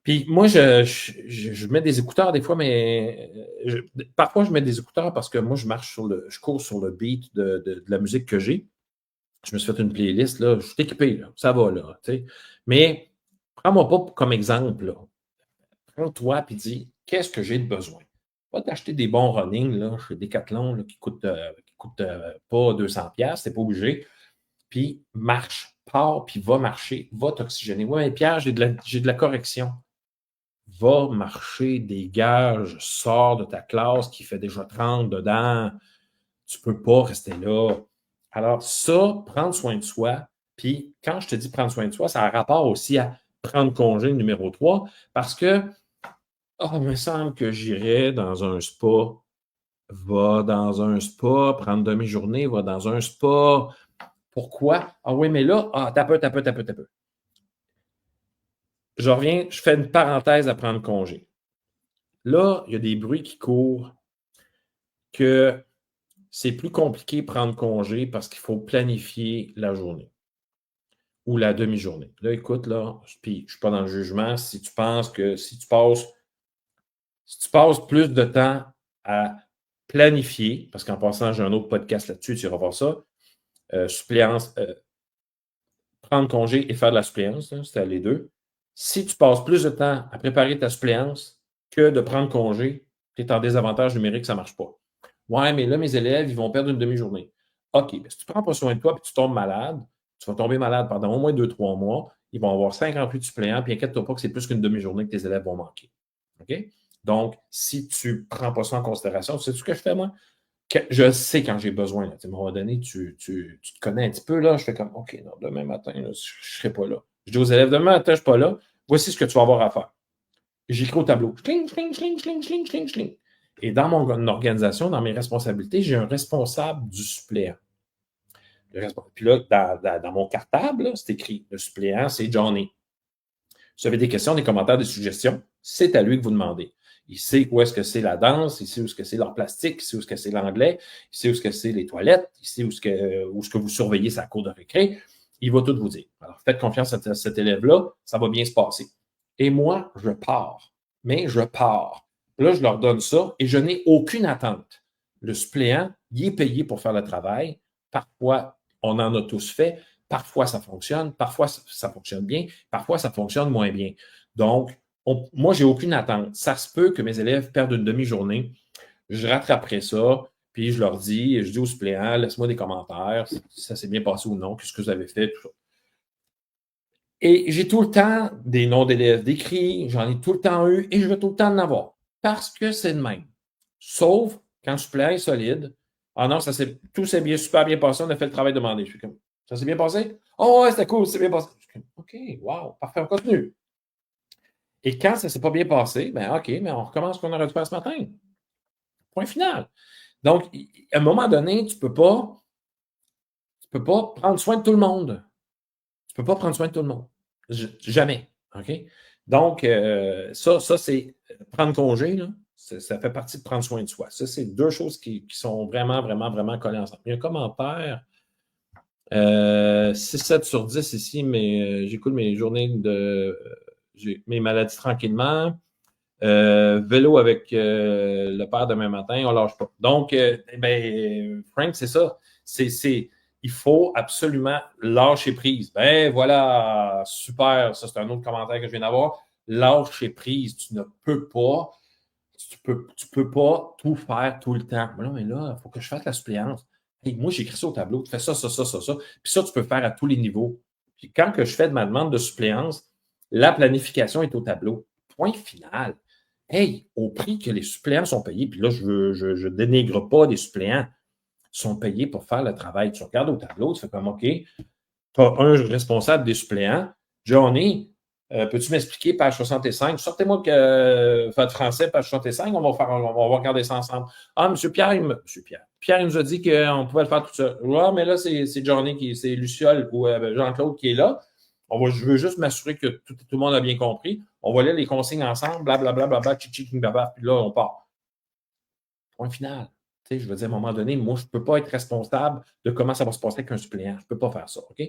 Puis moi, je mets des écouteurs des fois, mais parfois je mets des écouteurs parce que moi, je cours sur le beat de la musique que j'ai. Je me suis fait une playlist, là, je suis équipé, là, ça va, là, tu sais. Mais prends-moi pas comme exemple, là. Prends-toi et dis, qu'est-ce que j'ai de besoin? Va t'acheter des bons running, là, chez Decathlon, là, qui coûtent pas 200$, t'es pas obligé. Puis marche, pars, puis va marcher, va t'oxygéner. Ouais, mais Pierre, j'ai de la correction. Va marcher, dégage, sors de ta classe qui fait déjà 30 dedans. Tu ne peux pas rester là. Alors, ça, prendre soin de soi, puis quand je te dis prendre soin de soi, ça a rapport aussi à prendre congé numéro 3, parce que, il me semble que j'irais dans un spa. Va dans un spa, prendre demi-journée, va dans un spa. Pourquoi? Ah oui, mais là, t'as peu, t'as peu, t'as peu, t'as peu. Je reviens, je fais une parenthèse à prendre congé. Là, il y a des bruits qui courent que c'est plus compliqué de prendre congé parce qu'il faut planifier la journée ou la demi-journée. Là, écoute, là, puis je ne suis pas dans le jugement. Si tu penses que si tu passes plus de temps à planifier, parce qu'en passant, j'ai un autre podcast là-dessus, tu iras voir ça, suppléance, prendre congé et faire de la suppléance, c'était les deux. Si tu passes plus de temps à préparer ta suppléance que de prendre congé, tu es en désavantage numérique, ça ne marche pas. Ouais, mais là, mes élèves, ils vont perdre une demi-journée. OK, si tu ne prends pas soin de toi et tu tombes malade, tu vas tomber malade pendant au moins 2-3 mois. Ils vont avoir 58 de suppléants, puis inquiète-toi pas que c'est plus qu'une demi-journée que tes élèves vont manquer. OK? Donc, si tu ne prends pas ça en considération, tu sais ce que je fais, moi? Je sais quand j'ai besoin. Là. À un moment donné, tu te connais un petit peu. Là, je fais comme, OK, non, demain matin, là, je ne serai pas là. Je dis aux élèves, demain matin, je ne suis pas là. Voici ce que tu vas avoir à faire. J'écris au tableau. Schling, schling, schling, schling, schling, schling, schling. Et dans mon organisation, dans mes responsabilités, j'ai un responsable du suppléant. Puis là, dans mon cartable, c'est écrit, le suppléant, c'est Johnny. Si vous avez des questions, des commentaires, des suggestions, c'est à lui que vous demandez. Il sait où est-ce que c'est la danse, il sait où est-ce que c'est l'art plastique, il sait où est-ce que c'est l'anglais, il sait où est-ce que c'est les toilettes, il sait où est-ce que vous surveillez sa cour de récré. Il va tout vous dire. Alors, faites confiance à cet élève-là, ça va bien se passer. Et moi, je pars. Mais je pars. Là, je leur donne ça et je n'ai aucune attente. Le suppléant, il est payé pour faire le travail. Parfois, on en a tous fait. Parfois, ça fonctionne. Parfois, ça fonctionne bien. Parfois, ça fonctionne moins bien. Donc, moi, j'ai aucune attente. Ça se peut que mes élèves perdent une demi-journée. Je rattraperai ça, puis je leur dis, je dis aux suppléants, laisse-moi des commentaires, si ça s'est bien passé ou non, qu'est-ce que vous avez fait, tout ça. Et j'ai tout le temps des noms d'élèves décrits, j'en ai tout le temps eu et je vais tout le temps en avoir. Parce que c'est le même. Sauf quand le suppléant est solide. Ah non, tout s'est super bien passé, on a fait le travail demandé. Je suis comme, ça s'est bien passé? Oh ouais, c'était cool, c'est bien passé. Je suis comme, OK, wow, parfait, on continue. Et quand ça ne s'est pas bien passé, ben OK, mais on recommence ce qu'on aurait dû faire ce matin. Point final. Donc, à un moment donné, tu ne peux pas prendre soin de tout le monde. Tu ne peux pas prendre soin de tout le monde. Jamais. OK? Donc, ça c'est prendre congé, là, ça fait partie de prendre soin de soi. Ça, c'est deux choses qui sont vraiment, vraiment, vraiment collées ensemble. Il y a un commentaire, 6-7 sur 10 ici, mais j'écoute mes journées mes maladies tranquillement. Vélo avec le père demain matin, on lâche pas. Donc, Frank, c'est ça. Il faut absolument lâcher prise. Ben voilà, super. Ça, c'est un autre commentaire que je viens d'avoir. Lâcher prise. Tu ne peux pas, tu peux pas tout faire tout le temps. Mais là, il faut que je fasse la suppléance. Hey, moi, j'écris ça au tableau. Tu fais ça, ça, ça, ça, ça. Puis ça, tu peux faire à tous les niveaux. Puis quand que je fais de ma demande de suppléance, la planification est au tableau. Point final. Hey, au prix que les suppléants sont payés, puis là, je dénigre pas les suppléants, sont payés pour faire le travail. Tu regardes au tableau, tu fais comme, OK, tu as un responsable des suppléants. Johnny, peux-tu m'expliquer page 65? Sortez-moi votre français, page 65, on va regarder ça ensemble. Ah, M. Pierre, Pierre, il nous a dit qu'on pouvait le faire tout seul. Ouais, mais là, c'est Johnny, c'est Luciole ou Jean-Claude qui est là. Je veux juste m'assurer que tout le monde a bien compris. On va lire les consignes ensemble, blablabla, puis là, on part. Point final. Tu sais, je veux dire, à un moment donné, moi, je ne peux pas être responsable de comment ça va se passer avec un suppléant. Je ne peux pas faire ça. OK?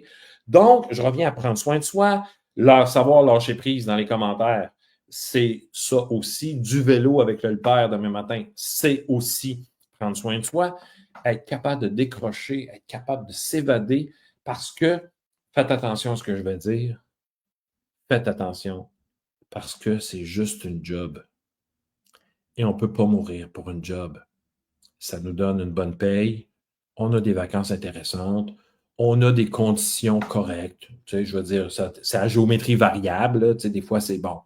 Donc, je reviens à prendre soin de soi, savoir lâcher prise dans les commentaires. c'est ça aussi. Du vélo avec le père demain matin, c'est aussi prendre soin de soi, être capable de décrocher, être capable de s'évader parce que, faites attention à ce que je vais dire, faites attention parce que c'est juste une job. Et on ne peut pas mourir pour une job. Ça nous donne une bonne paye, on a des vacances intéressantes, on a des conditions correctes. Tu sais, je veux dire, ça, c'est à géométrie variable. Là, tu sais, des fois, c'est bon.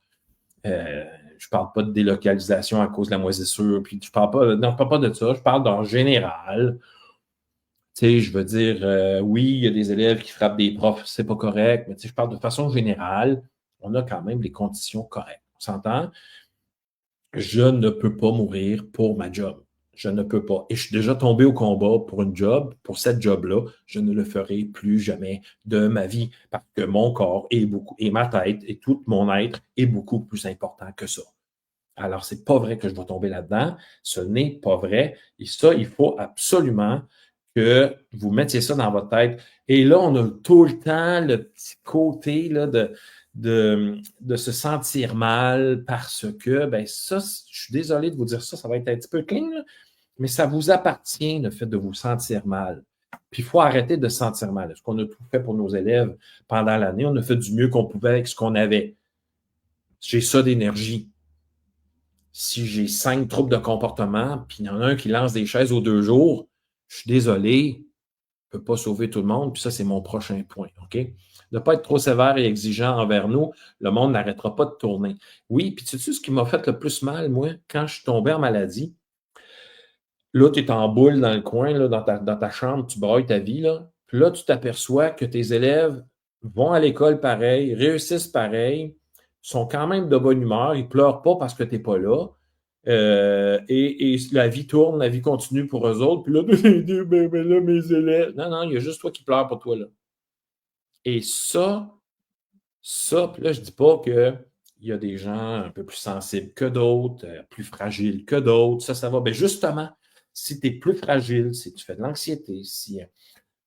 Je ne parle pas de délocalisation à cause de la moisissure, puis je parle pas, non, je parle pas de ça, je parle en général. Tu sais, je veux dire, oui, il y a des élèves qui frappent des profs, c'est pas correct, mais tu sais, je parle de façon générale, on a quand même des conditions correctes. On s'entend? Je ne peux pas mourir pour ma job. Je ne peux pas. Et je suis déjà tombé au combat pour une job, pour cette job-là. Je ne le ferai plus jamais de ma vie parce que mon corps est beaucoup, et ma tête et tout mon être est beaucoup plus important que ça. Alors, c'est pas vrai que je vais tomber là-dedans. Ce n'est pas vrai. Et ça, il faut absolument que vous mettiez ça dans votre tête. Et là, on a tout le temps le petit côté là, de se sentir mal parce que, ben ça, je suis désolé de vous dire ça, ça va être un petit peu clean, là, mais ça vous appartient, le fait de vous sentir mal. Puis il faut arrêter de se sentir mal. Est-ce qu'on a tout fait pour nos élèves pendant l'année? On a fait du mieux qu'on pouvait avec ce qu'on avait. J'ai ça d'énergie. Si j'ai 5 troubles de comportement, puis il y en a un qui lance des chaises aux 2 jours, je suis désolé, je ne peux pas sauver tout le monde, puis ça, c'est mon prochain point, OK? Ne pas être trop sévère et exigeant envers nous, le monde n'arrêtera pas de tourner. Oui, puis tu sais ce qui m'a fait le plus mal, moi, quand je suis tombé en maladie? Là, tu es en boule dans le coin, là, dans ta chambre, tu brailles ta vie, là. Puis là, tu t'aperçois que tes élèves vont à l'école pareil, réussissent pareil, sont quand même de bonne humeur, ils ne pleurent pas parce que tu n'es pas là. Et la vie tourne, la vie continue pour eux autres. Puis là, ben là, mes élèves. Non, non, il y a juste toi qui pleures pour toi, là. Et puis là, je ne dis pas qu'il y a des gens un peu plus sensibles que d'autres, plus fragiles que d'autres. Ça va. Ben justement, si tu es plus fragile, si tu fais de l'anxiété, si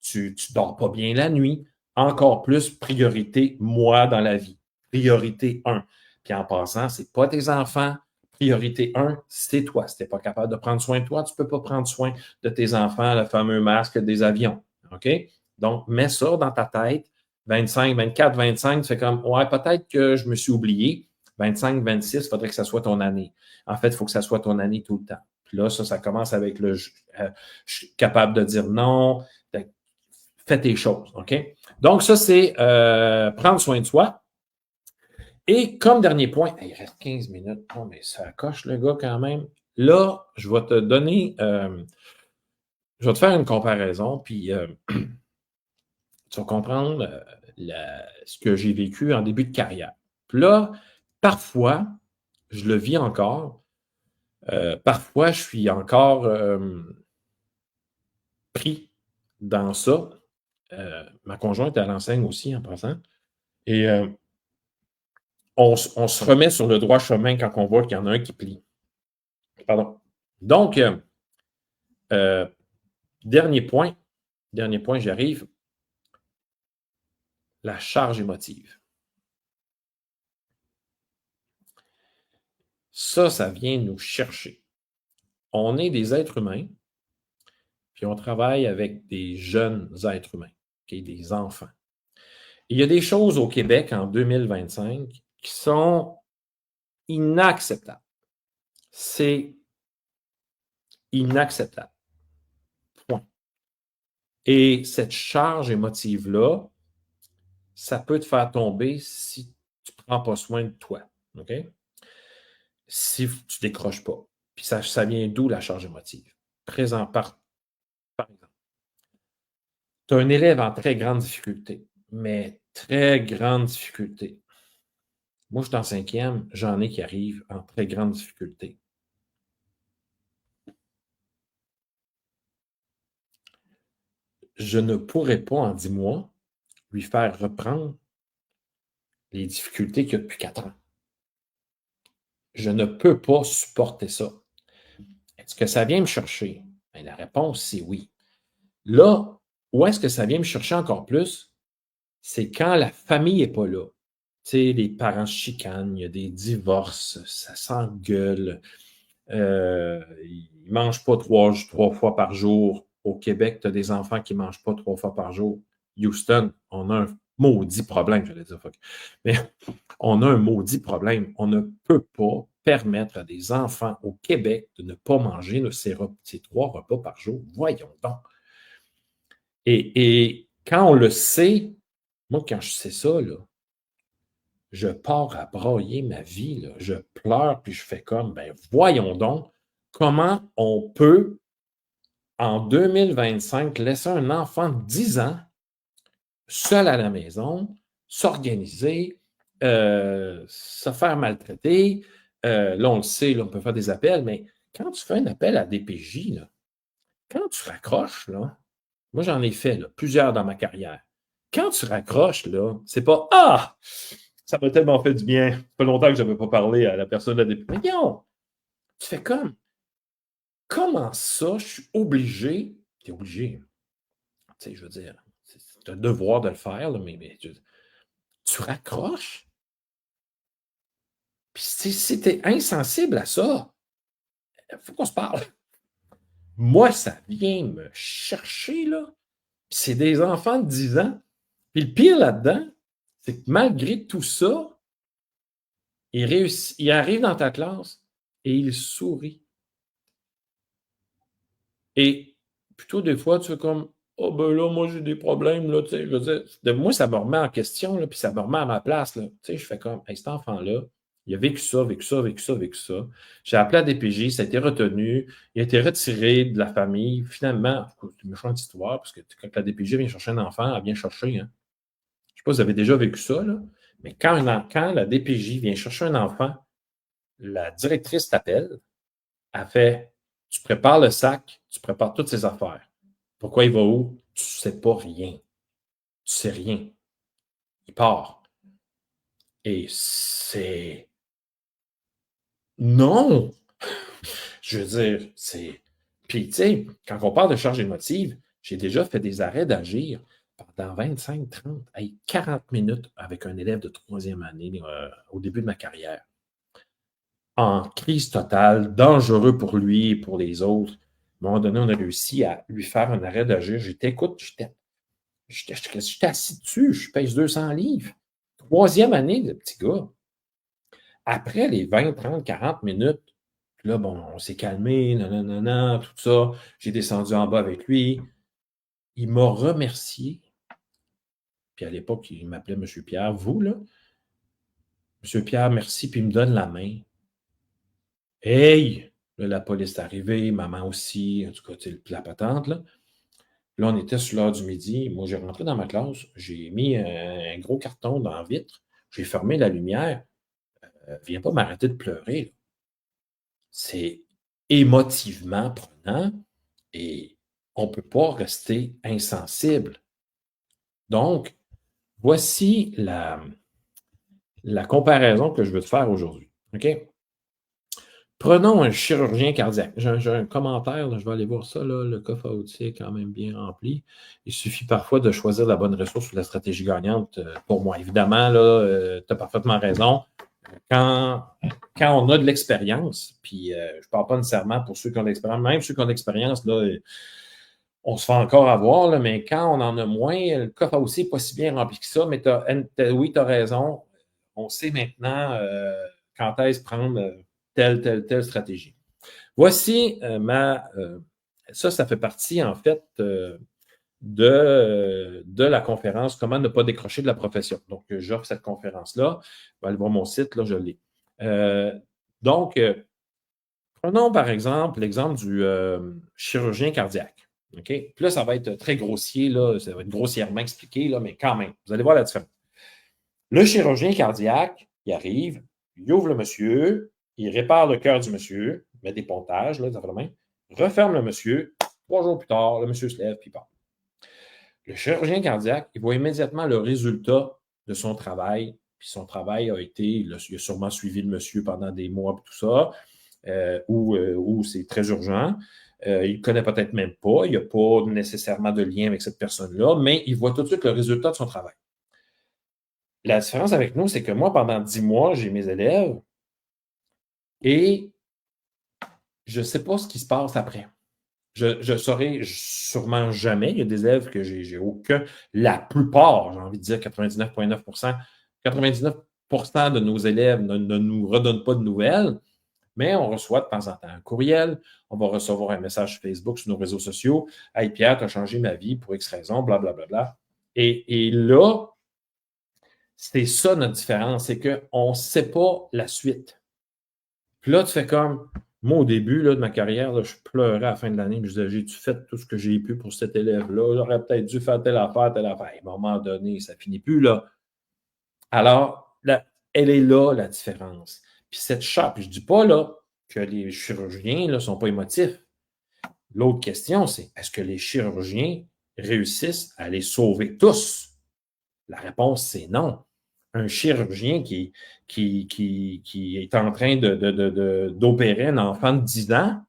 tu ne dors pas bien la nuit, encore plus priorité, moi, dans la vie. Priorité 1. Puis en passant, ce n'est pas tes enfants. Priorité 1, c'est toi. Si tu n'es pas capable de prendre soin de toi, tu ne peux pas prendre soin de tes enfants, le fameux masque des avions. OK? Donc, mets ça dans ta tête. 25, 24, 25, tu fais comme, ouais, peut-être que je me suis oublié. 25, 26, il faudrait que ça soit ton année. En fait, il faut que ça soit ton année tout le temps. Puis là, ça commence avec je suis capable de dire non, fais tes choses, OK? Donc, ça, c'est prendre soin de soi. Et comme dernier point, il reste 15 minutes. Oh, mais ça coche le gars quand même. Là, je vais te donner, je vais te faire une comparaison, puis tu vas comprendre ce que j'ai vécu en début de carrière. Puis là, parfois, je le vis encore. Parfois, je suis encore pris dans ça. Ma conjointe, elle enseigne aussi en passant. Et on se remet sur le droit chemin quand on voit qu'il y en a un qui plie. Pardon. Donc, dernier point, j'y arrive. La charge émotive. Ça vient nous chercher. On est des êtres humains, puis on travaille avec des jeunes êtres humains, okay, des enfants. Il y a des choses au Québec en 2025 qui sont inacceptables. C'est inacceptable. Point. Et cette charge émotive-là, ça peut te faire tomber si tu ne prends pas soin de toi. OK? Si tu ne décroches pas. Puis ça vient d'où la charge émotive? Présent par exemple. Tu as un élève en très grande difficulté, mais très grande difficulté. Moi, je suis en 5e, j'en ai qui arrivent en très grande difficulté. Je ne pourrais pas, en 10 mois, lui faire reprendre les difficultés qu'il y a depuis 4 ans. Je ne peux pas supporter ça. Est-ce que ça vient me chercher? Bien, la réponse, c'est oui. Là, où est-ce que ça vient me chercher encore plus? C'est quand la famille n'est pas là. Tu sais, les parents se chicanent, il y a des divorces, ça s'engueule. Ils ne mangent pas trois fois par jour. Au Québec, tu as des enfants qui ne mangent pas 3 fois par jour. Houston, on a un maudit problème, j'allais dire. Fuck. Mais on a un maudit problème. On ne peut pas permettre à des enfants au Québec de ne pas manger ces 3 repas par jour. Voyons donc. Et quand on le sait, moi, quand je sais ça, là, je pars à brailler ma vie, là. Je pleure, puis je fais comme, ben voyons donc, comment on peut, en 2025, laisser un enfant de 10 ans seul à la maison, s'organiser, se faire maltraiter. Là, on le sait, là, on peut faire des appels, mais quand tu fais un appel à DPJ, là, quand tu raccroches, là, moi j'en ai fait là, plusieurs dans ma carrière. Quand tu raccroches, là, c'est pas Ah! Ça m'a tellement fait du bien. Ça fait longtemps que je n'avais pas parlé à la personne de la DPJ. Mais non! Tu fais comme comment ça, je suis obligé, tu es obligé, tu sais, je veux dire, c'est un devoir de le faire, là, mais tu raccroches. Puis si tu es insensible à ça, il faut qu'on se parle. Moi, ça vient me chercher, là. Puis c'est des enfants de 10 ans. Puis le pire là-dedans, c'est que malgré tout ça, il arrive dans ta classe et il sourit. Et plutôt des fois, tu fais comme oh ben là, moi j'ai des problèmes, là, tu sais, je veux dire, moi, ça me remet en question, là, puis ça me remet à ma place, là. Tu sais, je fais comme hey, cet enfant-là, il a vécu ça, vécu ça, vécu ça, vécu ça. J'ai appelé à DPJ, ça a été retenu, il a été retiré de la famille. Finalement, c'est une méchante histoire, parce que quand la DPJ vient chercher un enfant, elle vient chercher, hein. Je ne sais pas si vous avez déjà vécu ça, là, mais quand la DPJ vient chercher un enfant, la directrice t'appelle, elle fait tu prépares le sac, tu prépares toutes ses affaires. Pourquoi il va où? Tu ne sais pas rien. Tu sais rien. Il part. Et c'est. Non! Je veux dire, c'est. Puis, tu sais, quand on parle de charge émotive, j'ai déjà fait des arrêts d'agir pendant 25, 30, 40 minutes avec un élève de 3e année au début de ma carrière. En crise totale, dangereux pour lui et pour les autres. À un moment donné, on a réussi à lui faire un arrêt d'agir. Écoute, j'étais assis dessus, je pèse 200 livres. 3e année, le petit gars. Après les 20, 30, 40 minutes, là, bon, on s'est calmé, nanana, tout ça. J'ai descendu en bas avec lui. Il m'a remercié. Puis à l'époque, il m'appelait M. Pierre. Vous, là, M. Pierre, merci, puis il me donne la main. Hey! Là, la police est arrivée, maman aussi, en tout cas, la patente, là. Là, on était sur l'heure du midi. Moi, j'ai rentré dans ma classe, j'ai mis un gros carton dans la vitre, j'ai fermé la lumière. Viens pas m'arrêter de pleurer, là. C'est émotivement prenant et on ne peut pas rester insensible. Donc, voici la comparaison que je veux te faire aujourd'hui. OK? Prenons un chirurgien cardiaque. J'ai un commentaire, là, je vais aller voir ça. Là, le coffre à outils est quand même bien rempli. Il suffit parfois de choisir la bonne ressource ou la stratégie gagnante pour moi. Évidemment, tu as parfaitement raison. Quand on a de l'expérience, puis je ne parle pas nécessairement pour ceux qui ont de l'expérience, même ceux qui ont de l'expérience, là, on se fait encore avoir, là, mais quand on en a moins, le coffre à outils n'est pas si bien rempli que ça, mais oui, tu as raison. On sait maintenant quand est-ce prendre telle stratégie. Voici ça fait partie, en fait, de la conférence « Comment ne pas décrocher de la profession ». Donc, j'offre cette conférence-là. Je vais aller voir mon site, là, je l'ai. Donc, prenons par exemple l'exemple du chirurgien cardiaque. OK? Puis là, ça va être très grossier, là, ça va être grossièrement expliqué, là, mais quand même, vous allez voir la différence. Le chirurgien cardiaque, il arrive, il ouvre le monsieur, il répare le cœur du monsieur, met des pontages, là, referme le monsieur. 3 jours plus tard, le monsieur se lève puis part. Le chirurgien cardiaque, il voit immédiatement le résultat de son travail. Puis son travail a été, il a sûrement suivi le monsieur pendant des mois et tout ça, ou c'est très urgent. Il ne connaît peut-être même pas, il n'y a pas nécessairement de lien avec cette personne-là, mais il voit tout de suite le résultat de son travail. La différence avec nous, c'est que moi, pendant 10 mois, j'ai mes élèves et je ne sais pas ce qui se passe après. Je saurai sûrement jamais. Il y a des élèves que j'ai aucun. La plupart, j'ai envie de dire 99,9%, 99% de nos élèves ne nous redonnent pas de nouvelles, mais on reçoit de temps en temps un courriel, on va recevoir un message sur Facebook, sur nos réseaux sociaux. Hey Pierre, tu as changé ma vie pour X raison, blablabla. Bla, bla, bla. Et là, c'est ça notre différence, c'est qu'on ne sait pas la suite. Puis là, tu fais comme, moi, au début là, de ma carrière, là, je pleurais à la fin de l'année, je me disais, j'ai-tu fait tout ce que j'ai pu pour cet élève-là? J'aurais peut-être dû faire telle affaire, telle affaire. À un moment donné, ça finit plus, là. Alors, là, elle est là, la différence. Puis cette chape, je ne dis pas, là, que les chirurgiens ne sont pas émotifs. L'autre question, c'est, est-ce que les chirurgiens réussissent à les sauver tous? La réponse, c'est non. Un chirurgien qui est en train d'opérer un enfant de 10 ans,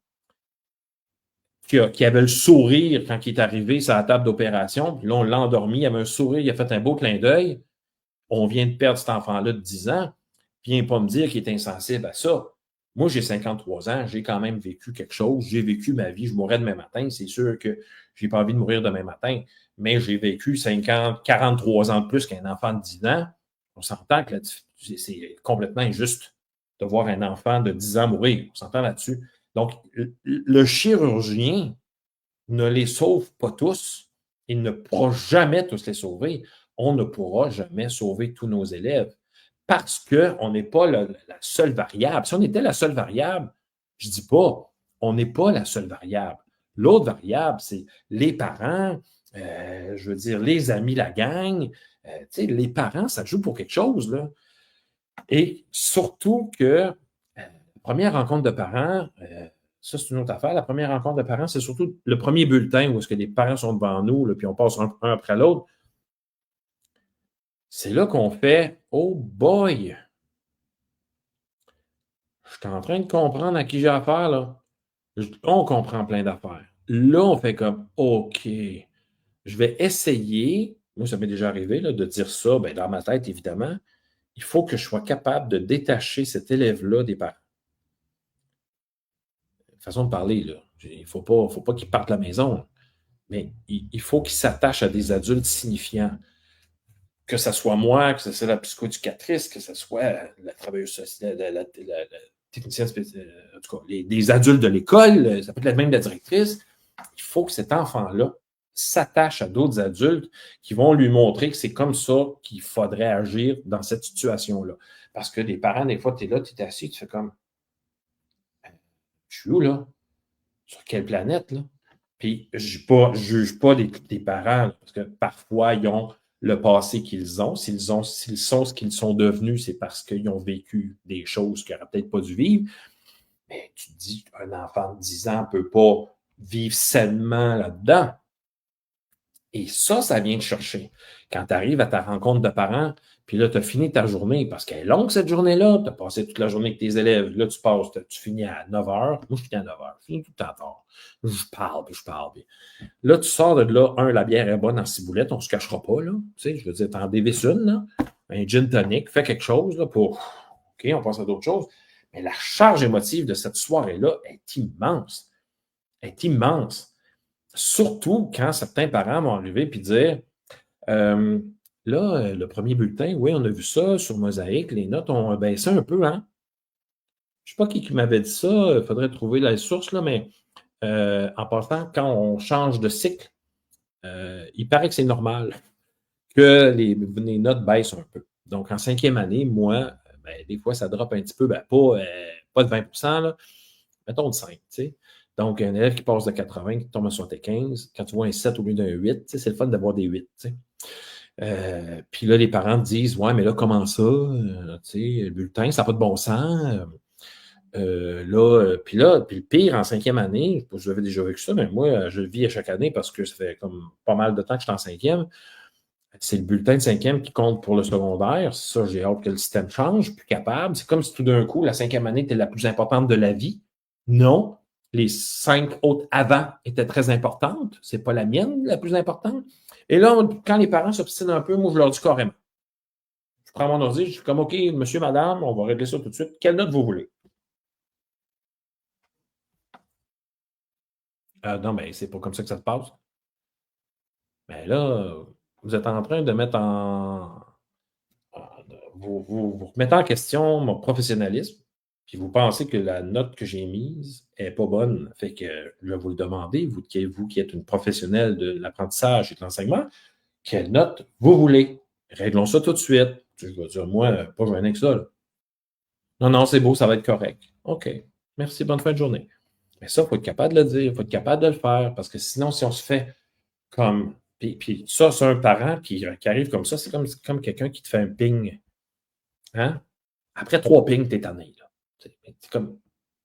qui avait le sourire quand il est arrivé sur la table d'opération, puis là, on l'a endormi, il avait un sourire, il a fait un beau clin d'œil. On vient de perdre cet enfant-là de 10 ans. Viens pas me dire qu'il est insensible à ça. Moi, j'ai 53 ans, j'ai quand même vécu quelque chose, j'ai vécu ma vie, je mourrais demain matin, c'est sûr que j'ai pas envie de mourir demain matin, mais j'ai vécu 50, 43 ans de plus qu'un enfant de 10 ans. On s'entend que c'est complètement injuste de voir un enfant de 10 ans mourir. On s'entend là-dessus. Donc, le chirurgien ne les sauve pas tous. Il ne pourra jamais tous les sauver. On ne pourra jamais sauver tous nos élèves parce qu'on n'est pas la seule variable. Si on était la seule variable, je ne dis pas, on n'est pas la seule variable. L'autre variable, c'est les parents, je veux dire, les amis, la gang. Les parents, ça joue pour quelque chose, là. Et surtout que première rencontre de parents, ça, c'est une autre affaire. La première rencontre de parents, c'est surtout le premier bulletin où est-ce que les parents sont devant nous, là, puis on passe un après l'autre. C'est là qu'on fait « Oh boy! Je suis en train de comprendre à qui j'ai affaire, là. » On comprend plein d'affaires. Là, on fait comme « OK, je vais essayer. » Moi, ça m'est déjà arrivé là, de dire ça, ben, dans ma tête, évidemment. Il faut que je sois capable de détacher cet élève-là des parents. Façon de parler, là. Il ne faut pas qu'il parte de la maison. Mais il faut qu'il s'attache à des adultes signifiants. Que ce soit moi, que ce soit la psychoéducatrice, que ce soit la travailleuse sociale, la technicienne spéciale, en tout cas, des adultes de l'école, ça peut être même la directrice. Il faut que cet enfant-là s'attache à d'autres adultes qui vont lui montrer que c'est comme ça qu'il faudrait agir dans cette situation-là. Parce que les parents, des fois, tu es là, tu es assis, tu fais comme je suis où là? Sur quelle planète, là? Puis je ne juge pas des parents, là, parce que parfois, ils ont le passé qu'ils ont. S'ils sont ce qu'ils sont devenus, c'est parce qu'ils ont vécu des choses qu'ils n'auraient peut-être pas dû vivre. Mais tu te dis, un enfant de 10 ans ne peut pas vivre sainement là-dedans. Et ça vient te chercher. Quand tu arrives à ta rencontre de parents, puis là, tu as fini ta journée parce qu'elle est longue cette journée-là. Tu as passé toute la journée avec tes élèves. Là, tu finis à 9 h. Moi, je finis à 9 h. Je finis tout le temps tard. Je parle, puis je parle. Puis là, tu sors de là, la bière est bonne en ciboulette, on ne se cachera pas, là. Tu sais, je veux dire, t'en dévisses une, là, un gin tonic, fais quelque chose, là, pour. OK, on passe à d'autres choses. Mais la charge émotive de cette soirée-là est immense. Est immense. Surtout quand certains parents vont arriver et dire là, le premier bulletin, oui, on a vu ça sur Mosaïque, les notes ont baissé un peu, hein? Je ne sais pas qui m'avait dit ça, il faudrait trouver la source, là, mais en passant, quand on change de cycle, il paraît que c'est normal que les notes baissent un peu. Donc, en 5e année, moi, des fois, ça drop un petit peu, pas de 20 là, mettons de 5, tu sais. Donc, un élève qui passe de 80, qui tombe à 75, quand tu vois un 7 au lieu d'un 8, c'est le fun d'avoir des 8, tu sais. Puis là, les parents disent, ouais, mais là, comment ça? Le bulletin, ça n'a pas de bon sens. Puis le pire, en 5e année, je l'avais déjà vécu ça, mais moi, je le vis à chaque année parce que ça fait comme pas mal de temps que je suis en 5e. C'est le bulletin de 5e qui compte pour le secondaire. Ça, j'ai hâte que le système change, plus capable. C'est comme si tout d'un coup, la 5e année était la plus importante de la vie. Non. Les 5 autres avant étaient très importantes. C'est pas la mienne la plus importante. Et là, quand les parents s'obstinent un peu, moi, je leur dis carrément. Je prends mon ordi, je suis comme, OK, monsieur, madame, on va régler ça tout de suite. Quelle note vous voulez? Non, mais c'est pas comme ça que ça se passe. Mais là, vous êtes en train de mettre vous remettez en question mon professionnalisme, puis vous pensez que la note que j'ai mise est pas bonne. Fait que je vais vous le demander, vous qui êtes une professionnelle de l'apprentissage et de l'enseignement, quelle note vous voulez? Réglons ça tout de suite. Je vais dire, moi, pas gêné avec ça, là. Non, non, c'est beau, ça va être correct. OK. Merci, bonne fin de journée. Mais ça, il faut être capable de le dire, il faut être capable de le faire, parce que sinon, si on se fait comme. Puis ça, c'est un parent qui arrive comme ça, c'est comme quelqu'un qui te fait un ping. Hein? Après 3 pings, t'es tanné, là. C'est comme.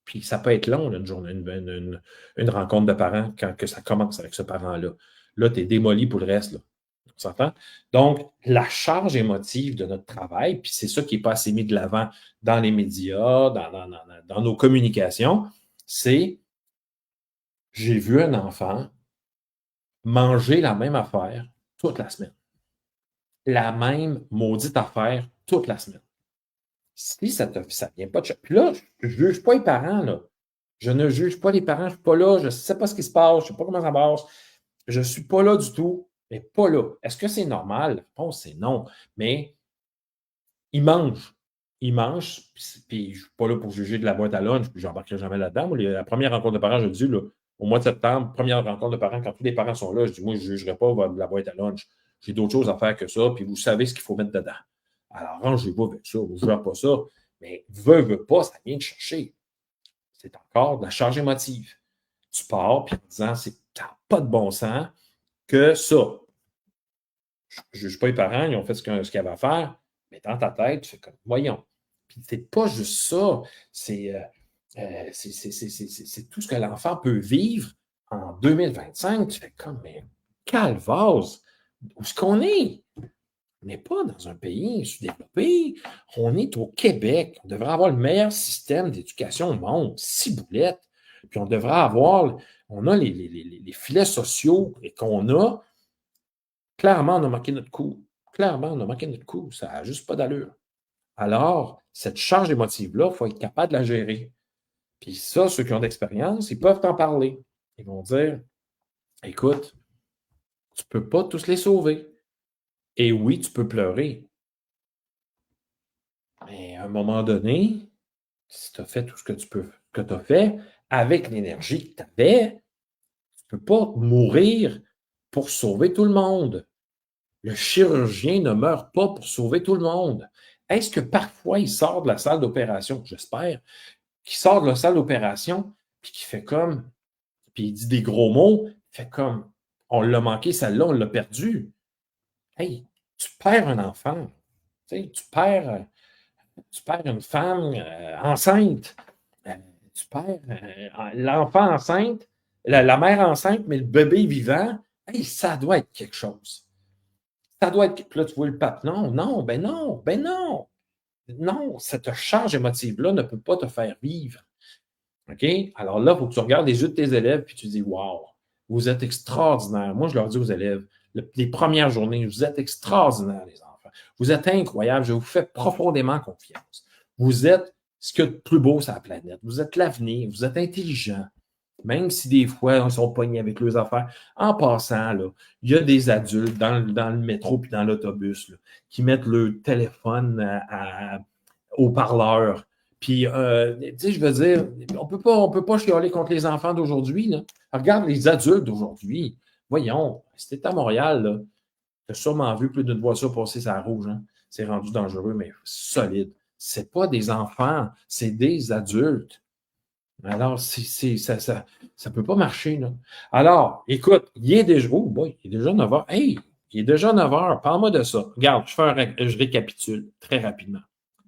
Puis ça peut être long, là, une journée, une rencontre de parents quand que ça commence avec ce parent-là. Là, tu es démoli pour le reste, là. On s'entend? Donc, la charge émotive de notre travail, puis c'est ça qui n'est pas assez mis de l'avant dans les médias, dans nos communications, c'est j'ai vu un enfant manger la même affaire toute la semaine. La même maudite affaire toute la semaine. Si ça ne vient pas de. Puis là, je ne juge pas les parents, là. Je ne juge pas les parents, je ne suis pas là, je ne sais pas ce qui se passe, je ne sais pas comment ça passe. Je ne suis pas là du tout, mais pas là. Est-ce que c'est normal? La réponse, c'est non. Mais ils mangent. Ils mangent, puis je ne suis pas là pour juger de la boîte à lunch, puis je n'embarquerai jamais là-dedans. Moi, la première rencontre de parents, je le dis, là, au mois de septembre, première rencontre de parents, quand tous les parents sont là, je dis, moi, je ne jugerai pas de la boîte à lunch. J'ai d'autres choses à faire que ça, puis vous savez ce qu'il faut mettre dedans. Alors, rangez-vous avec ça, vous ne jouez pas ça. Mais veut pas, ça vient de chercher. C'est encore de la charge émotive. Tu pars, puis en disant, c'est pas de bon sens que ça. Je ne juge pas les parents, ils ont fait ce qu'il y avait à faire, mais dans ta tête, tu fais comme, voyons. Puis c'est pas juste ça, c'est tout ce que l'enfant peut vivre en 2025. Tu fais comme, mais calvase, où est-ce qu'on est? On n'est pas dans un pays sous-développé, on est au Québec. On devrait avoir le meilleur système d'éducation au monde, ciboulette. Puis on devrait avoir, on a les filets sociaux et qu'on a. Clairement, on a manqué notre coup. Clairement, on a manqué notre coup. Ça n'a juste pas d'allure. Alors, cette charge émotive-là, il faut être capable de la gérer. Puis ça, ceux qui ont d'expérience, ils peuvent t'en parler. Ils vont dire, écoute, tu ne peux pas tous les sauver. Et oui, tu peux pleurer. Mais à un moment donné, si tu as fait tout ce que tu as fait, avec l'énergie que tu avais, tu ne peux pas mourir pour sauver tout le monde. Le chirurgien ne meurt pas pour sauver tout le monde. Est-ce que parfois il sort de la salle d'opération, j'espère, qu'il sort de la salle d'opération, puis qu'il fait comme, puis il dit des gros mots, il fait comme, on l'a manqué, celle-là, on l'a perdu. Hey, tu perds un enfant, tu perds une femme enceinte, tu perds l'enfant enceinte, la mère enceinte, mais le bébé vivant, hey, ça doit être quelque chose. Ça doit être. Puis là, tu vois le pape. Non, non, ben non, ben non. Non, cette charge émotive-là ne peut pas te faire vivre. OK? Alors là, il faut que tu regardes les yeux de tes élèves puis tu dis, wow, vous êtes extraordinaires. Moi, je leur dis aux élèves, les premières journées, vous êtes extraordinaires, les enfants. Vous êtes incroyables. Je vous fais profondément confiance. Vous êtes ce qu'il y a de plus beau sur la planète. Vous êtes l'avenir. Vous êtes intelligents. Même si des fois, ils sont pognés avec leurs affaires. En passant, là, il y a des adultes dans le métro puis dans l'autobus là, qui mettent le téléphone au parleur. Puis, tu sais, je veux dire, on peut pas chialer contre les enfants d'aujourd'hui. Là. Regarde les adultes d'aujourd'hui. Voyons, c'était à Montréal, tu as sûrement vu plus d'une voiture passer sur la rouge. Hein? C'est rendu dangereux, mais solide. C'est pas des enfants, c'est des adultes. Alors, ça peut pas marcher, là. Alors, écoute, il est déjà, oh boy, il est déjà 9 heures. Hey, il est déjà 9 heures. Parle-moi de ça. Regarde, je récapitule très rapidement.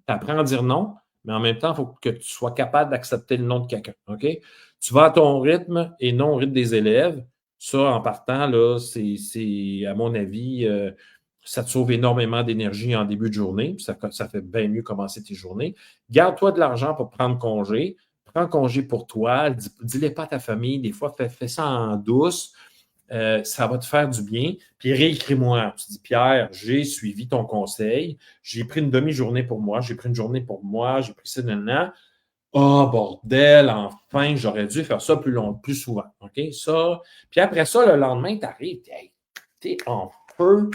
Tu apprends à dire non, mais en même temps, il faut que tu sois capable d'accepter le nom de quelqu'un. OK? Tu vas à ton rythme et non au rythme des élèves. Ça, en partant, là, c'est à mon avis, ça te sauve énormément d'énergie en début de journée. Ça fait bien mieux commencer tes journées. Garde-toi de l'argent pour prendre congé. Prends congé pour toi, dis-les pas à ta famille, des fois, fais ça en douce, ça va te faire du bien. Puis réécris-moi. Tu dis, Pierre, j'ai suivi ton conseil. J'ai pris une demi-journée pour moi. J'ai pris une journée pour moi. J'ai pris ça, nanana. Oh, bordel, enfin, j'aurais dû faire ça plus souvent. OK? Ça. Puis après ça, le lendemain, tu arrives, t'es en feu.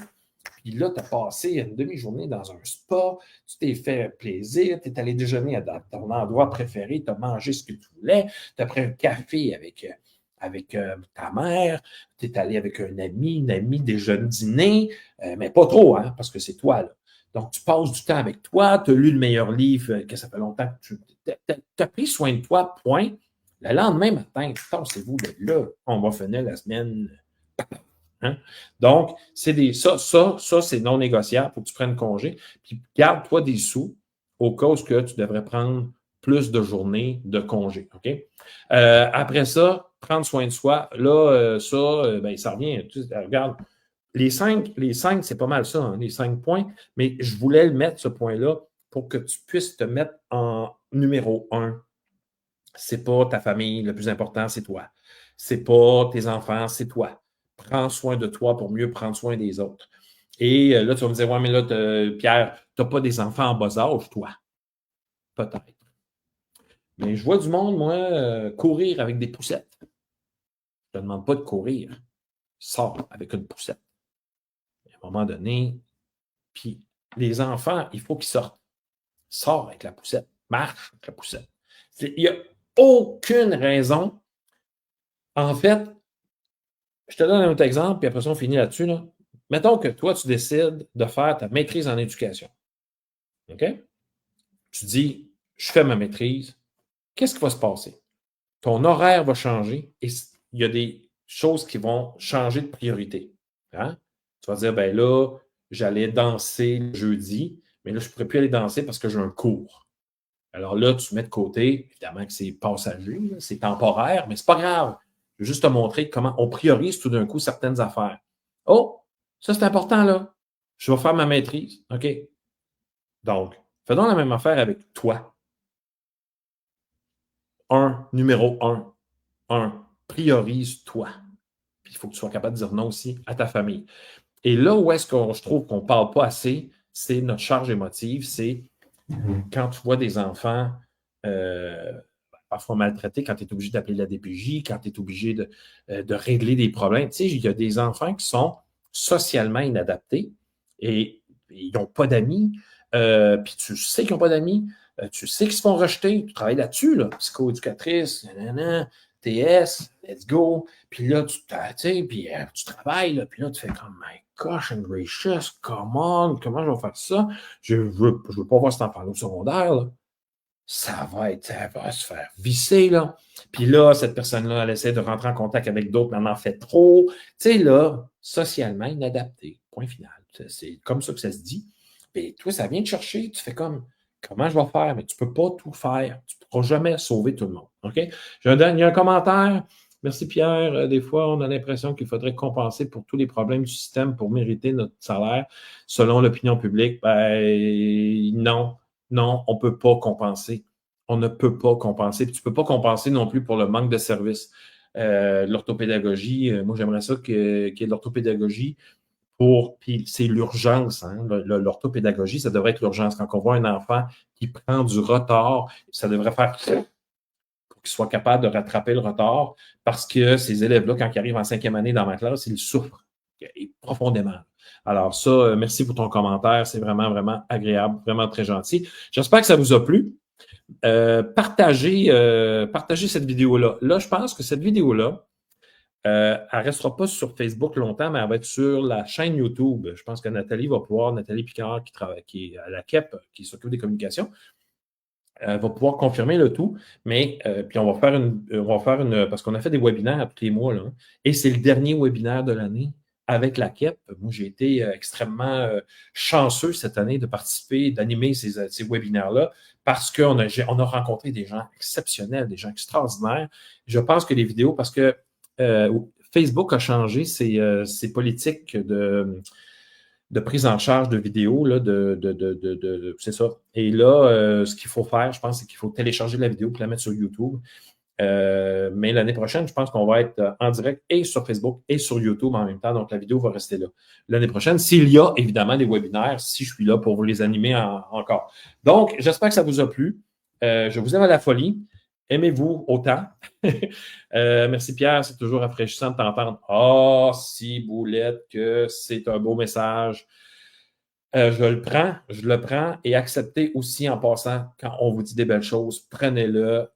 Puis là, tu as passé une demi-journée dans un spa, tu t'es fait plaisir, tu es allé déjeuner à ton endroit préféré, tu as mangé ce que tu voulais, tu as pris un café avec ta mère, tu es allé avec un ami, une amie, déjeuner, dîner, mais pas trop, hein, parce que c'est toi, là. Donc, tu passes du temps avec toi, tu as lu le meilleur livre que ça fait longtemps que tu as pris soin de toi, point. Le lendemain matin, c'est vous de là, on va finir la semaine. Hein? Donc, ça, c'est non négociable. Il faut que tu prennes congé. Puis, garde-toi des sous au cas où tu devrais prendre plus de journées de congé. OK? Après ça, prendre soin de soi. Là, ben, ça revient. Regarde, les cinq, c'est pas mal ça, hein, les 5 points. Mais je voulais le mettre, ce point-là, pour que tu puisses te mettre en numéro 1. C'est pas ta famille, le plus important, c'est toi. C'est pas tes enfants, c'est toi. Prends soin de toi pour mieux prendre soin des autres. Et là, tu vas me dire, ouais, mais là, Pierre, tu n'as pas des enfants en bas âge, toi. Peut-être. Mais je vois du monde, moi, courir avec des poussettes. Je ne te demande pas de courir. Sors avec une poussette. À un moment donné, puis les enfants, il faut qu'ils sortent. Sors avec la poussette. Marche avec la poussette. Il n'y a aucune raison. En fait, je te donne un autre exemple, puis après ça, on finit là-dessus. Là. Mettons que toi, tu décides de faire ta maîtrise en éducation. OK? Tu dis, je fais ma maîtrise. Qu'est-ce qui va se passer? Ton horaire va changer et il y a des choses qui vont changer de priorité. Hein? Tu vas dire, ben là, j'allais danser le jeudi, mais là, je ne pourrais plus aller danser parce que j'ai un cours. Alors là, tu mets de côté, évidemment que c'est passager, c'est temporaire, mais ce n'est pas grave. Je veux juste te montrer comment on priorise tout d'un coup certaines affaires. Oh, ça c'est important là. Je vais faire ma maîtrise. OK. Donc, faisons la même affaire avec toi. Numéro un, priorise-toi. Puis il faut que tu sois capable de dire non aussi à ta famille. Et là où est-ce que je trouve qu'on ne parle pas assez, c'est notre charge émotive. C'est quand tu vois des enfants parfois maltraités, quand tu es obligé d'appeler la DPJ, quand tu es obligé de régler des problèmes. Tu sais, il y a des enfants qui sont socialement inadaptés et ils n'ont pas d'amis. Puis tu sais qu'ils n'ont pas d'amis. Tu sais qu'ils se font rejeter. Tu travailles là-dessus, là, psychoéducatrice, TS, let's go. Puis là, tu sais, puis tu travailles, là, puis là, tu fais comme, my gosh and gracious, comment je vais faire ça? Je veux pas voir cet enfant-là au secondaire, là. Ça va se faire visser, là. Puis là, cette personne-là, elle essaie de rentrer en contact avec d'autres, mais elle en fait trop. Tu sais, là, socialement inadapté. Point final. C'est comme ça que ça se dit. Puis toi, ça vient te chercher. Tu fais comme, comment je vais faire? Mais tu ne peux pas tout faire. Tu ne pourras jamais sauver tout le monde. OK? Il y a un commentaire. Merci Pierre. Des fois, on a l'impression qu'il faudrait compenser pour tous les problèmes du système pour mériter notre salaire. Selon l'opinion publique, ben non. Non, on ne peut pas compenser. On ne peut pas compenser. Puis tu ne peux pas compenser non plus pour le manque de services. L'orthopédagogie, moi, j'aimerais ça qu'il y ait de l'orthopédagogie puis c'est l'urgence. Hein? L'orthopédagogie, ça devrait être l'urgence. Quand on voit un enfant qui prend du retard, ça devrait faire pour qu'il soit capable de rattraper le retard parce que ces élèves-là, quand ils arrivent en 5e année dans ma classe, ils souffrent profondément. Alors ça, merci pour ton commentaire. C'est vraiment, vraiment agréable, vraiment très gentil. J'espère que ça vous a plu. Partagez cette vidéo-là. Là, je pense que cette vidéo-là, elle ne restera pas sur Facebook longtemps, mais elle va être sur la chaîne YouTube. Je pense que Nathalie Picard, qui est à la KEP, qui s'occupe des communications, va pouvoir confirmer le tout, mais puis on va faire une, parce qu'on a fait des webinaires tous les mois, là, et c'est le dernier webinaire de l'année avec la KEP. Moi, j'ai été extrêmement chanceux cette année de participer, d'animer ces webinaires-là, parce qu'on a rencontré des gens exceptionnels, des gens extraordinaires. Je pense que les vidéos, parce que Facebook a changé ses politiques de prise en charge de vidéos, là, c'est ça. Et là, ce qu'il faut faire, je pense, c'est qu'il faut télécharger la vidéo et la mettre sur YouTube. Mais l'année prochaine, je pense qu'on va être en direct et sur Facebook et sur YouTube en même temps. Donc, la vidéo va rester là. L'année prochaine, s'il y a évidemment des webinaires, si je suis là pour vous les animer encore. Donc, j'espère que ça vous a plu. Je vous aime à la folie. Aimez-vous autant. Merci Pierre, c'est toujours rafraîchissant de t'entendre. Ah, si boulette, que c'est un beau message. Je le prends et acceptez aussi en passant, quand on vous dit des belles choses, prenez-le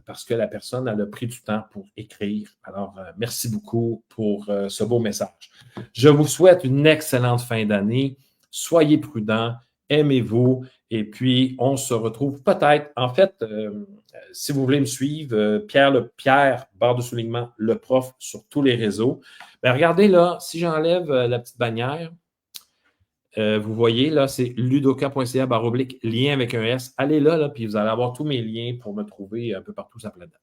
parce que la personne elle a pris du temps pour écrire. Alors, merci beaucoup pour ce beau message. Je vous souhaite une excellente fin d'année. Soyez prudents, aimez-vous et puis on se retrouve peut-être, en fait, si vous voulez me suivre, Pierre, barre de soulignement, le prof sur tous les réseaux. Ben, regardez là, si j'enlève la petite bannière, vous voyez, là, c'est ludoka.ca/lien avec un S. Allez là, puis vous allez avoir tous mes liens pour me trouver un peu partout sur la planète.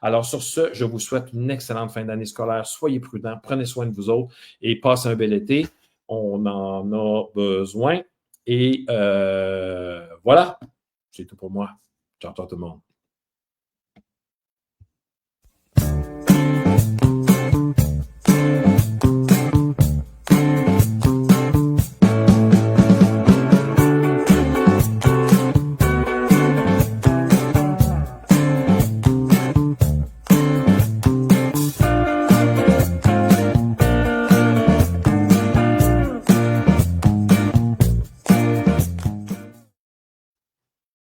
Alors, sur ce, je vous souhaite une excellente fin d'année scolaire. Soyez prudents, prenez soin de vous autres et passez un bel été. On en a besoin. Et voilà, c'est tout pour moi. Ciao, ciao tout le monde.